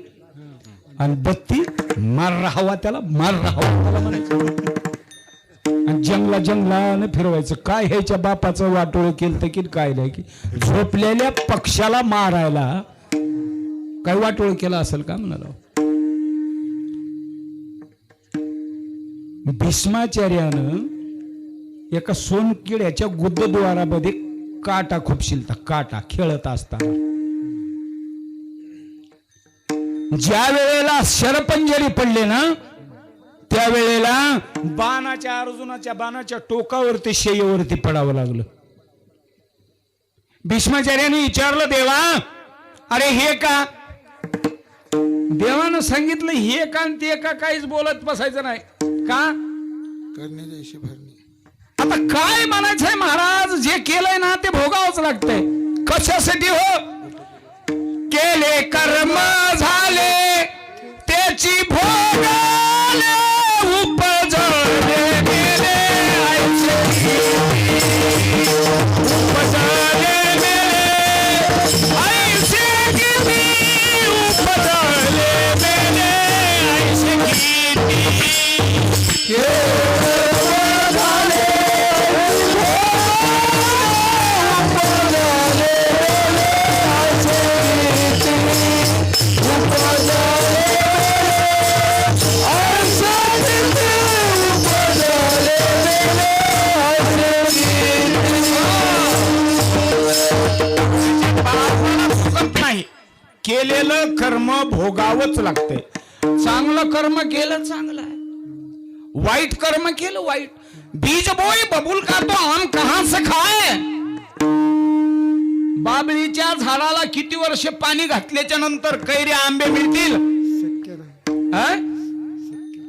आणि बत्ती मार राहावा त्याला, मार राहावा त्याला म्हणायचं. आणि जंगलानं फिरवायचं. काय ह्याच्या बापाचं वाटोळ केलं तर की काय नाही, की झोपलेल्या पक्षाला मारायला काय वाटोळ केला असेल का म्हणाला. भीष्माचार्यानं एका सोनकिड्याच्या गुदद्वारामध्ये काटा खुपशिलता. काटा खेळत असताना ज्या वेळेला शरपंजरी पडले ना, त्यावेळेला बाणाच्या, अर्जुनाच्या बाणाच्या टोकावरती, शेयवरती पडावं लागलं. भीष्माचार्याने विचारलं, देवा अरे हे का? देवानं सांगितलं हे का आणि ते का, काहीच बोलत बसायचं नाही. का? करण्याची भरणी. आता काय म्हणायचंय महाराज, जे केलंय ना ते भोगावंच लागतंय. कशासाठी हो? केले कर्म झाले त्याची भोगाले उपजले गेले ऐसे. उपजले गेले ऐसे किती, उपजले गेले ऐसे किती. केलेलं कर्म भोगावंच लागतंय. चांगलं कर्म केलं चांगलं आहे, वाईट कर्म केलं वाईट. बीज बोई बबूल का तो आम कहां से खाए. बाबळीच्या झाडाला किती वर्ष पाणी घातल्याच्या नंतर कैरी आंबे मिळतील?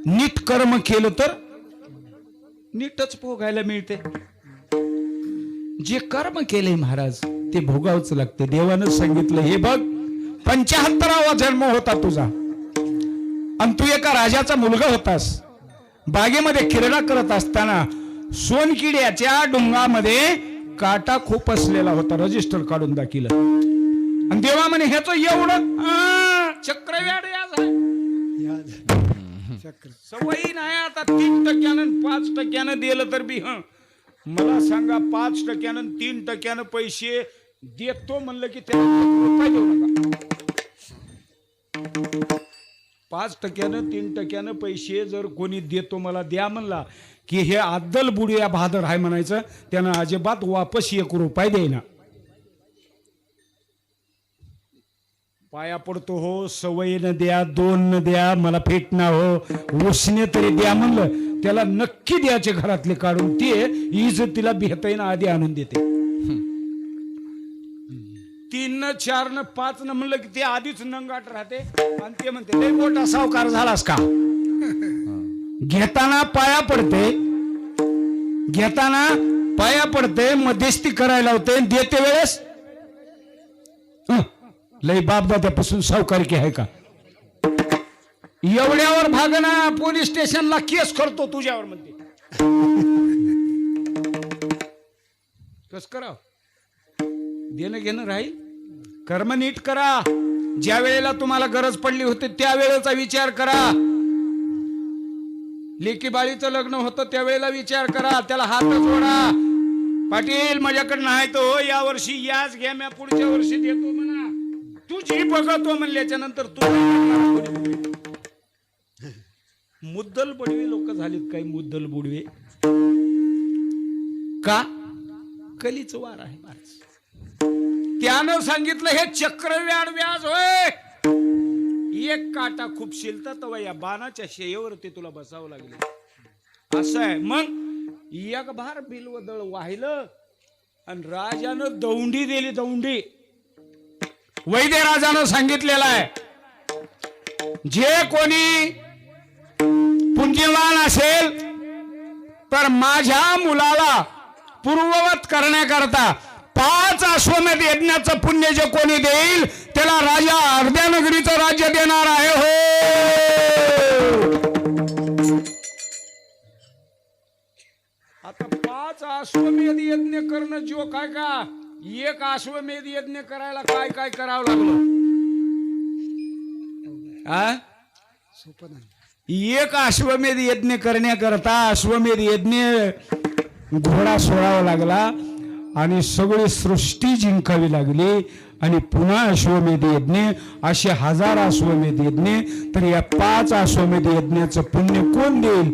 नीट कर्म केलं तर नीटच भोगायला मिळते. जे कर्म केले महाराज ते भोगावच लागते. देवानं सांगितलं हे बघ 75वा जन्म होता तुझा आणि तू एका राजाचा मुलगा होतास. बागेमध्ये क्रीडा करत असताना सोनकिड्याच्या डोंगामध्ये काटा खूप असलेला होता. रजिस्टर काढून दाखिलं आणि देवा म्हणे ह्याच एवढं चक्रव्याड याज आहे. सवयी नाही आता 3% 5% दिलं तर बी मला सांगा 5% 3% पैसे देतो म्हणलं की त्याला रुपये देऊ नका. 5% 3% पैसे जर कोणी देतो मला द्या म्हणला की हे अद्दल बुडिया बहादर आहे म्हणायचं. त्यानं अजिबात वापस 1 रुपया देईना. पाया पडतो हो, सवयीनं द्या, 2 न द्या, मला फेटना हो, उसने तरी द्या म्हणलं त्याला नक्की द्यायचे घरातले काढून. ते इज्जतीला भेटायला आधी आणून देते. 3 न 4 न 5 न म्हणलं की ते आधीच नंगाट राहते आणि ते म्हणते लय मोठा सावकार झालास का. घेताना पाया पडते, घेताना पाया पडते, मध्यस्थी करायला होते, देते वेळेस लय बापदात्यापासून सावकारकी आहे का. एवढ्यावर भागना पोलीस स्टेशनला केस करतो तुझ्यावर म्हणते. कस कराव, देणं घेणं राहील. कर्म नीट करा. ज्या वेळेला तुम्हाला गरज पडली होती त्या वेळेचा विचार करा. लेकी बाळीचं लग्न होतं त्यावेळेला विचार करा. त्याला हात जोडा. पाटील माझ्याकडे नाही तो या वर्षी याच घ्या, मी पुढच्या वर्षी देतो म्हणा. तुझी बघतो म्हणल्याच्या नंतर तू मुद्दल बुडवे लोक झालीत. काही मुद्दल बुडवे का कलीच वार आहे महाराज. त्यानं सांगितलं हे चक्रव्याड व्याज होय. एक काटा खूप शिलतात या बाणाच्या शेयेवरती तुला बसावं लागले असं आहे. मग एक भार बिलवदळ वाहिलं आणि राजानं दौंडी दिली. दौंडी वैद्य राजानं सांगितलेलं आहे जे कोणी पुण्यवान असेल तर माझ्या मुलाला पूर्ववत करण्याकरता 5 अश्वमेध यज्ञाचं पुण्य जे कोणी देईल त्याला राजा अर्ध्या नगरीचं राज्य देणार आहे. हो आता 5 अश्वमेध यज्ञ करणं जो काय का. 1 अश्वमेध यज्ञ करायला काय काय करावं लागलं. 1 अश्वमेध यज्ञ करण्याकरता अश्वमेध यज्ञ घोडा सोडावा लागला आणि सगळी सृष्टी जिंकावी लागली आणि पुन्हा अश्वमेध यज्ञ. असे 1000 अश्वमेध यज्ञ. तर या 5 अश्वमेध यज्ञाचं पुण्य कोण देईल.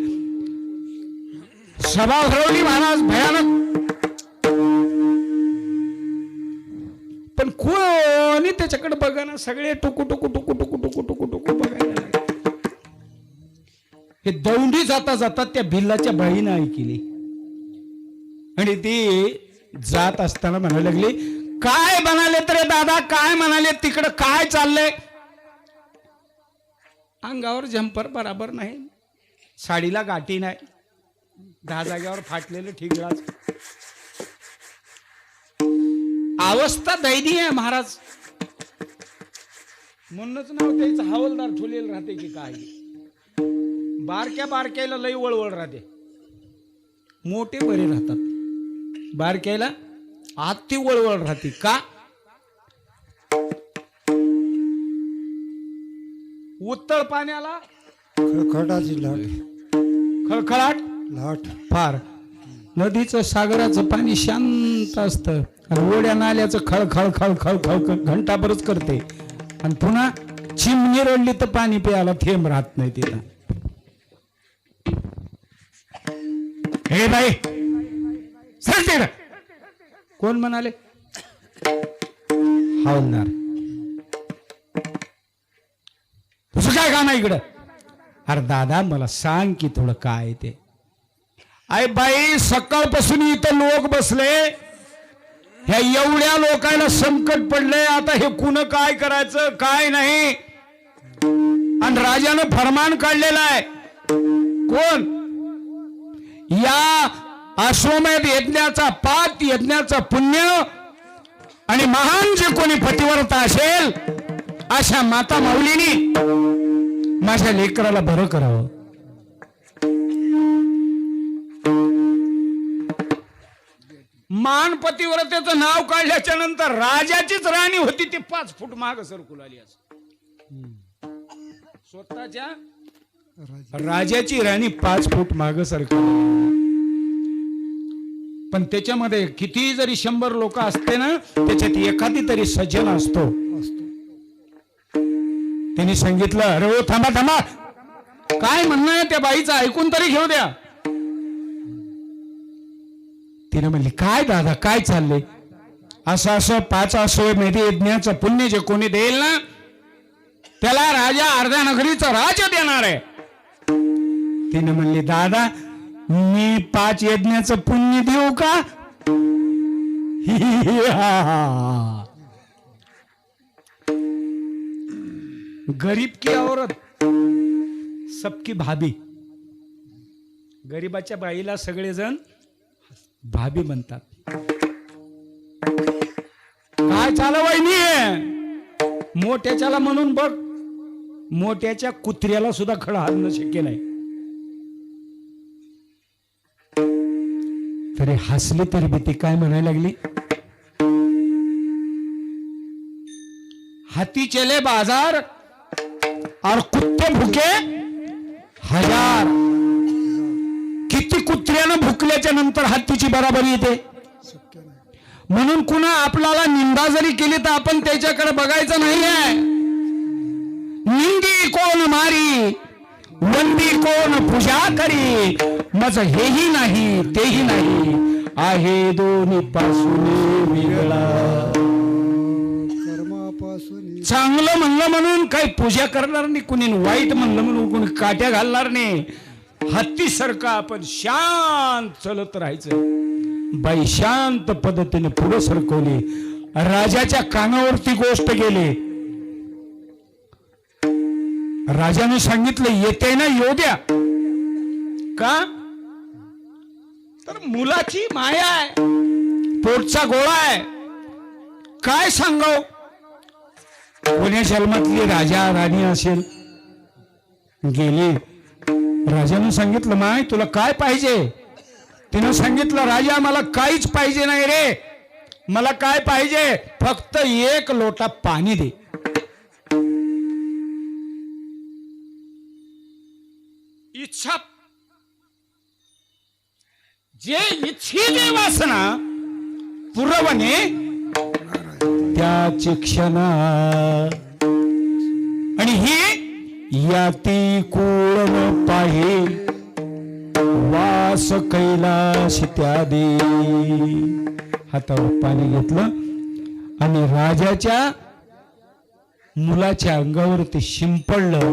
सभा भरवली महाराज भयानक. पण कोणी त्याच्याकडे बघा ना. सगळे टुकू टुकू टुकू टुकू टुकू टुकू टुकू बघायला लागले. हे दौंडी जाता जाता त्या भिल्लाच्या बाईनं ऐकली आणि ती जात असताना म्हणायला लागली काय म्हणाले तर दादा, काय म्हणाले तिकडं, काय चाललंय. अंगावर जम्पर बराबर नाही, साडीला गाठी नाही, 10 जाग्यावर फाटलेलं ठिगळाच. अवस्था दैनीय आहे महाराज. म्हणूनच नाव त्याचं हवालदार ठेवलेलं राहते की काय. बारक्या बारक्याला लई वळवळ राहते, मोठे बरे राहतात. बारक्याला आती वळवळ राहते का. उत्तळ पाण्याला खळखळाची लाट. खळखळाट लाट फार. नदीचं सागराचं पाणी शांत असतं आणि ओढ्या नाल्याचं खळखळ खळखळ खळखळ घंटाभरच करते आणि पुन्हा चिमणी रडली तर पाणी प्यायला थेंब राहत नाही तिला. हे बाई सांगते ना कोण म्हणाले. हवालदार तुझं काय काम आहे इकडं. अरे दादा मला सांग की थोडं काय ते. अरे बाई सकाळपासून इथं लोक बसले, ह्या एवढ्या लोकांना संकट पडले. आता हे कुणं काय करायचं काय नाही. आणि राजानं फरमान काढलेला आहे कोण? या अश्वमेध यज्ञाचा 5 यज्ञाचं पुण्य आणि महान जे कोणी पतिव्रता असेल अशा माता माऊलीनी माझ्या लेकराला बरं करावं. मान पतिव्रतेचं नाव काढल्याच्या नंतर राजाचीच राणी होती ती 5 फूट माग सरकून आली असं. स्वतःच्या राजाची राणी 5 फूट माग सरकून. पण त्याच्यामध्ये किती जरी 100 लोक असते ना त्याच्यात एखादी तरी सज्जन असतो. त्यांनी सांगितलं अरे हो थांबा थांबा काय म्हणणं आहे त्या बाईचं ऐकून तरी घेऊ द्या. तिने म्हणली काय दादा काय चाललंय? असं 5 अश्वमेध यज्ञाचं पुण्य जे कोणी देईल ना त्याला राजा अर्ध्या नगरीचं राज्य देणार आहे. तिने म्हणली दादा मी 5 यज्ञाचं पुण्य देऊ का? गरीब की औरत सबकी भाभी. गरीबाच्या बाईला सगळेजण भाभी म्हणतात. काय चालू वहिनी? मोठ्याच्याला म्हणून बघ मोठ्याच्या कुत्र्याला सुद्धा खडा हाणणं शक्य नाही. तरी हसली तरी बी ती काय म्हणायला लागली? हाथी चले बाजार और कुत्ते भुके 1000. किती कुत्र्यानं भुकल्याच्या नंतर हत्तीची बराबरी येते. म्हणून कुणा आपल्याला निंदा जरी केली तर आपण त्याच्याकडे बघायचं नाहीये. निंदी कोण मारी वंदी कोण पूजा करी मज हेही नाही तेही नाही आहे दोन्ही पासून वेगळा. चांगलं म्हणलं म्हणून काही पूजा करणार नाही कुणी, वाईट म्हणलं म्हणून कुणी काट्या घालणार नाही. हत्तीसारखं आपण शांत चलत राहायचं. बाई शांत पद्धतीने पुढे सरकवली. राजाच्या कानावरती गोष्ट गेली. राजाने सांगितलं येते ना येऊ द्या. का तर मुलाची माया आहे पोटचा गोळा आहे. काय सांगाव कोण्या जन्मातली राजा राणी असेल. गेली. राजाने सांगितलं माय तुला काय पाहिजे? तिनं सांगितलं राजा मला काहीच पाहिजे नाही रे. मला काय पाहिजे फक्त 1 लोटा पाणी दे. इच्छा जे इच्छिते वासना पुरवणे त्याची क्षणा. आणि ही याती कुळन पाहे वास कैलास त्यादी. हातावर पाणी घेतलं आणि राजाच्या मुलाच्या अंगावर ते शिंपडलं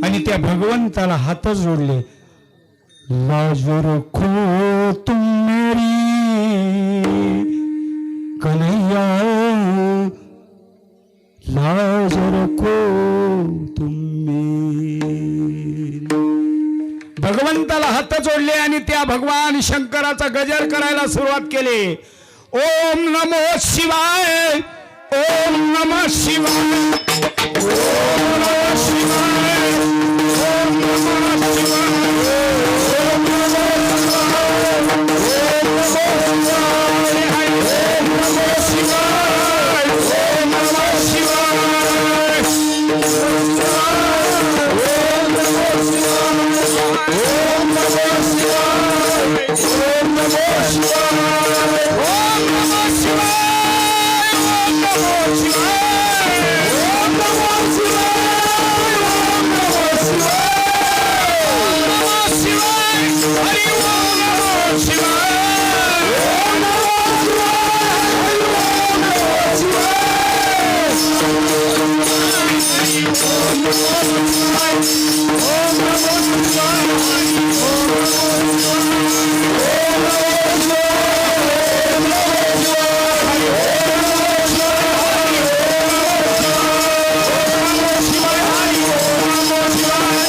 आणि त्या भगवंताला हात जोडले. लाज रखो तुम मेरी कन्हैया लाज रखो तुम मेरी. भगवंताला हात जोडले आणि त्या भगवान शंकराचा गजर करायला सुरुवात केली. ओम नमो शिवाय ओम नमः शिवाय ओम नमः शिवाय ओम नमः शिवाय ओम नमः शिवाय ओम नमः शिवाय ओम नमः शिवाय ओम नमः शिवाय ओम नमः शिवाय ओम नमः शिवाय ओम नमः शिवाय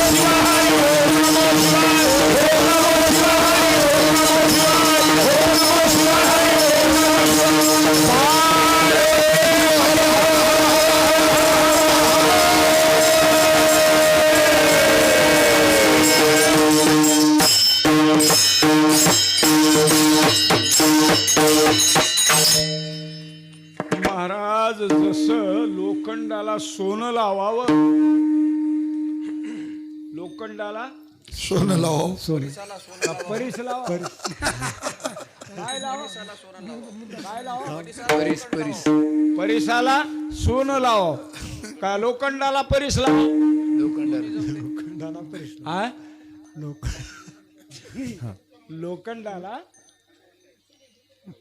शिवाय सोनं लावावं. लोखंडाला सोनं लाव. परीस लावा. काय लावा? काय लावा? परिसाला सोनं लाव का लोखंडाला परीस लाव? लोखंडाला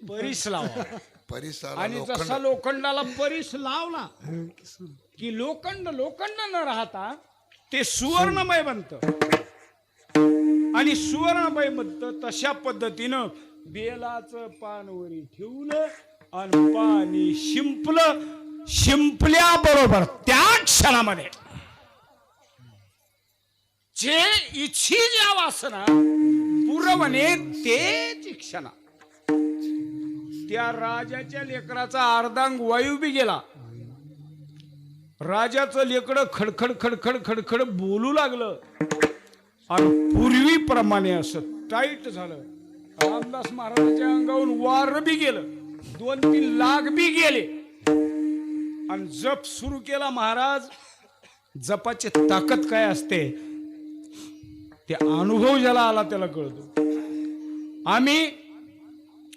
परीस लावा. परिसराला आणि जसा लोखंडाला परीस लावला की लोखंड न राहता ते सुवर्णमय बनत. आणि सुवर्णमय बनत तशा पद्धतीनं बेलाचं पान वरी ठेवलं आणि पाणी शिंपल्याबरोबर त्या क्षणामध्ये जे इच्छी ज्या वासना पुरवणे तेच क्षणा त्या राजाच्या लेकराचा अर्धांग वायू बी गेला. राजाचं लेकरं खडखड खडखड खडखड बोलू लागलं आणि पूर्वीप्रमाणे असं टाईट झालं. रामदास महाराजांच्या अंगावरून वार बी गेलं, 2-3 लाख बी गेले आणि जप सुरू केला. महाराज जपाची ताकद काय असते ते अनुभव ज्याला आला त्याला कळतो. आम्ही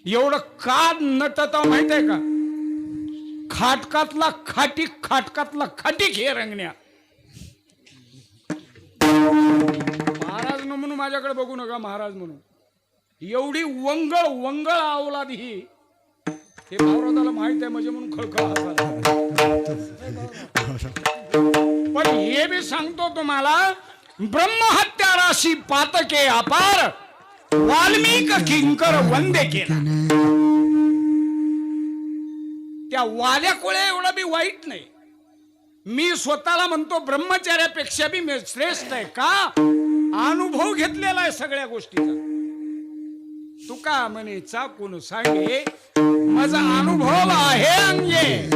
एवढं का नटता माहित आहे का? खाटकातला खाटी खेळ रंगण्या. महाराज म्हणून माझ्याकडे बघू नका. महाराज म्हणून एवढी वंगळ अवलाद ही हे भावराजाला माहित आहे म्हणजे म्हणून खळखळ. पण हे बी सांगतो तुम्हाला, ब्रह्महत्या राशी पातके अपार वाल्मिक किंकर वंदे केला. त्या वाल्या कोळ्या एवढा बी वाईट नाही. मी स्वतःला म्हणतो ब्रह्मचार्यापेक्षा बी मी श्रेष्ठ आहे. का? अनुभव घेतलेला आहे सगळ्या गोष्टीचा. तुका म्हणे चाकून सांगे माझा अनुभव आहे अंगे.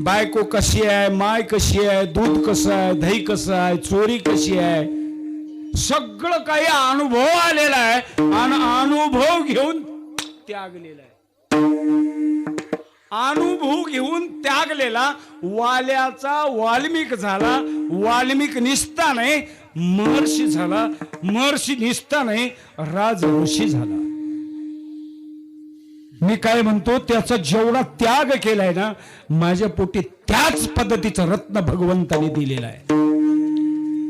बायको कशी आहे, माय कशी आहे, दूध कसं आहे, दही कसं आहे, चोरी कशी आहे, सगळं काही अनुभव आलेला आहे आणि अनुभव घेऊन त्यागलेला आहे. अनुभव घेऊन त्यागलेला वाल्याचा वाल्मिक झाला. वाल्मिक निसता नाही महर्षी झाला. महर्षी निसता नाही राजऋषी झाला. मी काय म्हणतो, त्याचा जेवढा त्याग केलाय ना माझ्या पोटी त्याच पद्धतीचं रत्न भगवंताने दिलेलं आहे.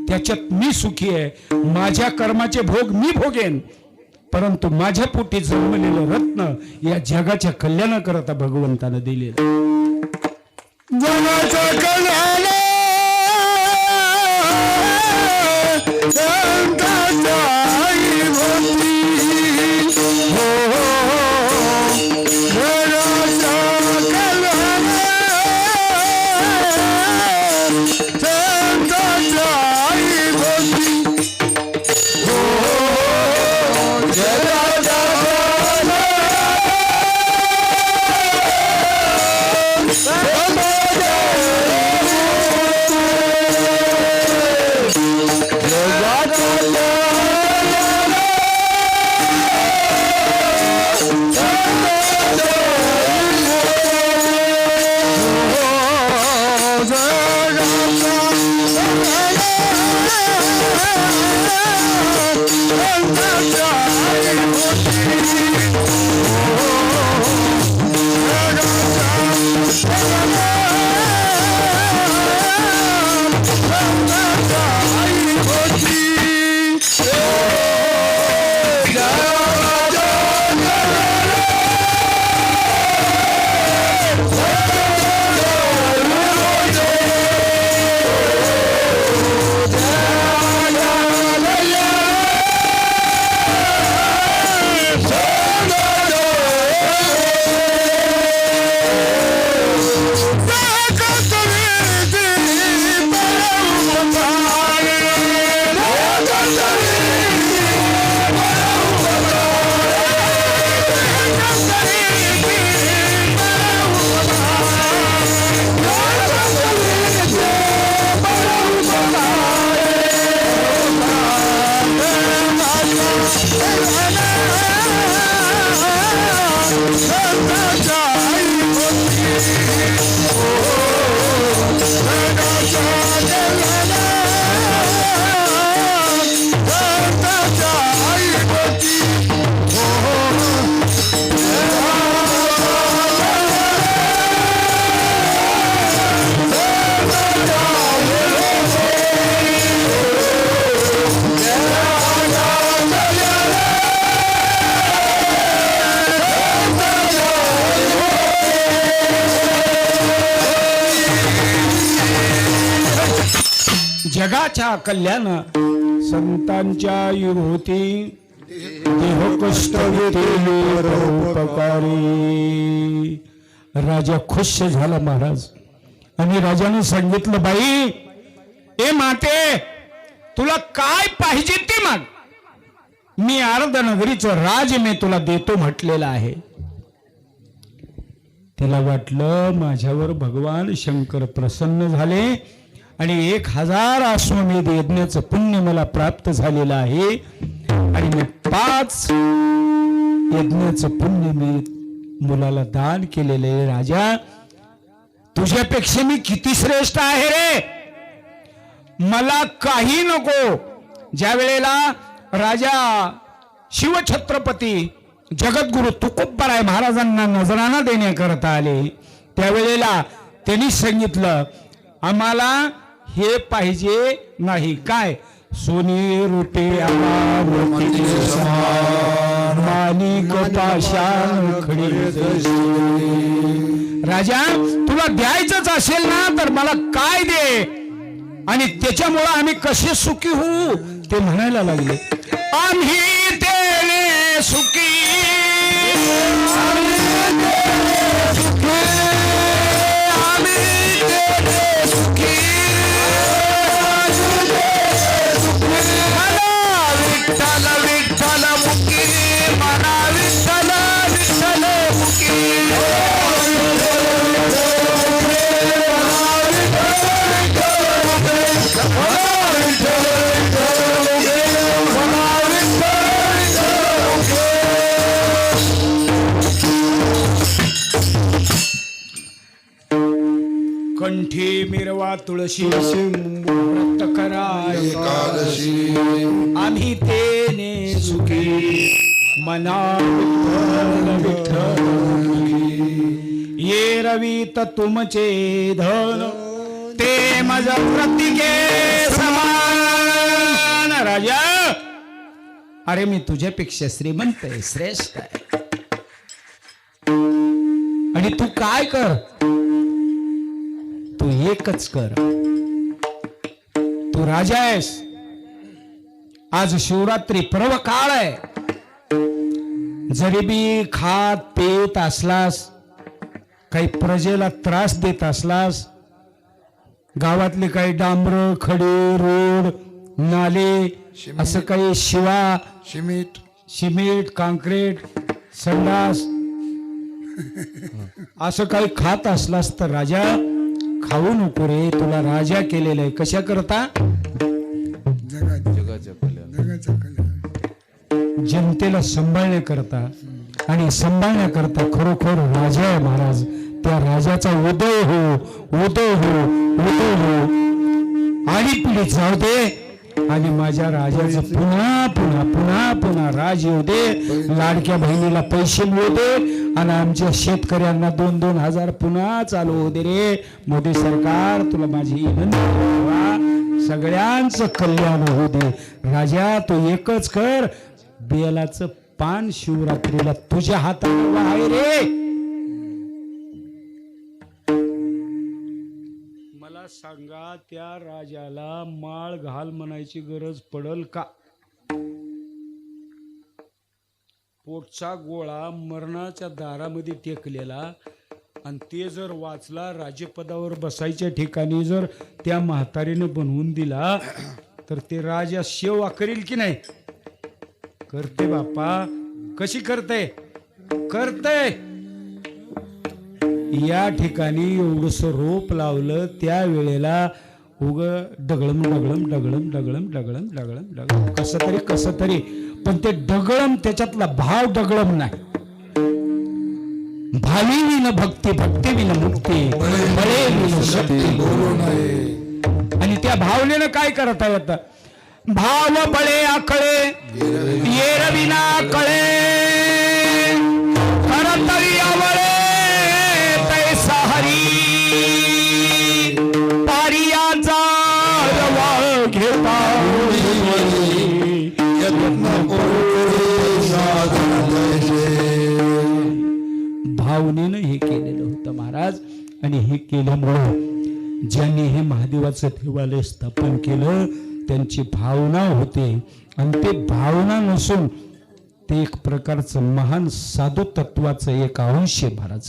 त्याच्यात मी सुखी आहे. माझ्या कर्माचे भोग मी भोगेन, परंतु माझ्या पोटी जन्मलेलं रत्न या जगाच्या कल्याणाकरता भगवंतानं दिलेलं. जगाचं कल्याण संतांच्या आईभोवती. हो, जगाचं कल्याण संतांच्या आईभोवती. हो, जगाचं कल्याण जगाच्या कल्याण संतांच्या युहोती देह कष्ट परोपकारी. राजा खुश झाला महाराज. आणि राजाने सांगितलं, बाई ए माते, तुला काय पाहिजे ते माग. मी अर्धनगरीचं राज मी तुला देतो म्हटलेलं आहे. तिला वाटलं माझ्यावर भगवान शंकर प्रसन्न झाले आणि 1000 अश्वमेध यज्ञाचं पुण्य मला प्राप्त झालेलं आहे आणि मी 5 यज्ञाचं पुण्य मी मुलाला दान केलेलं आहे. राजा, तुझ्यापेक्षा मी किती श्रेष्ठ आहे रे. मला काही नको. ज्या वेळेला राजा शिवछत्रपती जगद्गुरु तुकोबराय महाराजांना नजराणा देण्याकरता आले, त्यावेळेला त्यांनी सांगितलं, आम्हाला हे पाहिजे नाही. काय? सोने रुपे माणिक पाषाण खडी. राजा, तुला द्यायचंच असेल ना तर मला काय दे आणि त्याच्यामुळे आम्ही कसे सुखी होऊ. ते म्हणायला लागले, आम्ही देणे सुखी, आम्ही देणे सुखी, मला विठ्ठल विठ्ठल मुखी, मला विठ्ठल विठ्ठल मुखी. कंठी मिरवा तुळशी, व्रत कराय एकादशी, आम्ही तेने सुखी, मना विठ्ठल विठ्ठल. ये रवित तुमचे धन, ते मज प्रतिके समान. राजा, अरे मी तुझ्यापेक्षा श्रीमंत आहे, श्रेष्ठ आहे. आणि तू काय कर, तू एकच कर. तू राजा आहेस. आज शिवरात्री पर्व काळ आहे. जरी बी खात पेत असलास, काही प्रजेला त्रास देत असलास, गावातले काही डांबर खडे रोड नाले असं काही शिवा सिमेंट काँक्रीट संडास असं काही खात असलास तर राजा खाऊ नको रे. तुला राजा केलेलं आहे. कशा करता? जनतेला सांभाळण्याकरता. आणि सांभाळण्याकरता खरोखर राजा आहे महाराज. त्या राजाचा उदय हो, उदय हो, उदय हो. आणि पिढी जाऊ दे आणि माझ्या राजाचं पुन्हा पुन्हा पुन्हा पुन्हा राज येऊ दे. लाडक्या बहिणीला पैसे मिळू दे आणि आमच्या शेतकऱ्यांना 2-2 हजार पुन्हा चालू होऊ दे रे. मोदी सरकार, तुला माझी विनंती आहे, सगळ्यांचं कल्याण होऊ दे. राजा, तू एकच कर, बेलाचं पान शिवरात्रीला तुझ्या हातावर आहे रे. मला सांगा, त्या राजाला माळ घाल म्हणायची गरज पडल का? पोटचा गोळा मरणाच्या दारामध्ये टेकलेला आणि ते जर वाचला, राजपदावर बसायच्या ठिकाणी जर त्या म्हातारीने बनवून दिला तर ते राजा सेवा करील की नाही? करते बापा. कशी करते? करते. या ठिकाणी एवढस रोप लावलं, त्या वेळेला उग डगळम डगळम डगळम डगळम डगळम डगळम डगळम कसं तरी पण ते डगळम, त्याच्यातला भाव डगळम नाही. भावी विन भक्ती, भक्ती विन मुक्ती, बळे विन शक्ती बोलू नये. आणि त्या भावनेनं काय करता येतं? भाव बळे आकळे येर विना कळे, करतरी आवळे तैसा हरी, पारियाचा रवा घेता भावनेनं हे केलेलं होतं महाराज. आणि हे केल्यामुळं ज्यांनी हे महादेवाचं देवालय स्थापन केलं त्यांची भावना होते आणि ते भावना नसून ते एक प्रकारचं महान साधू तत्वाचं एक अंश आहे महाराज.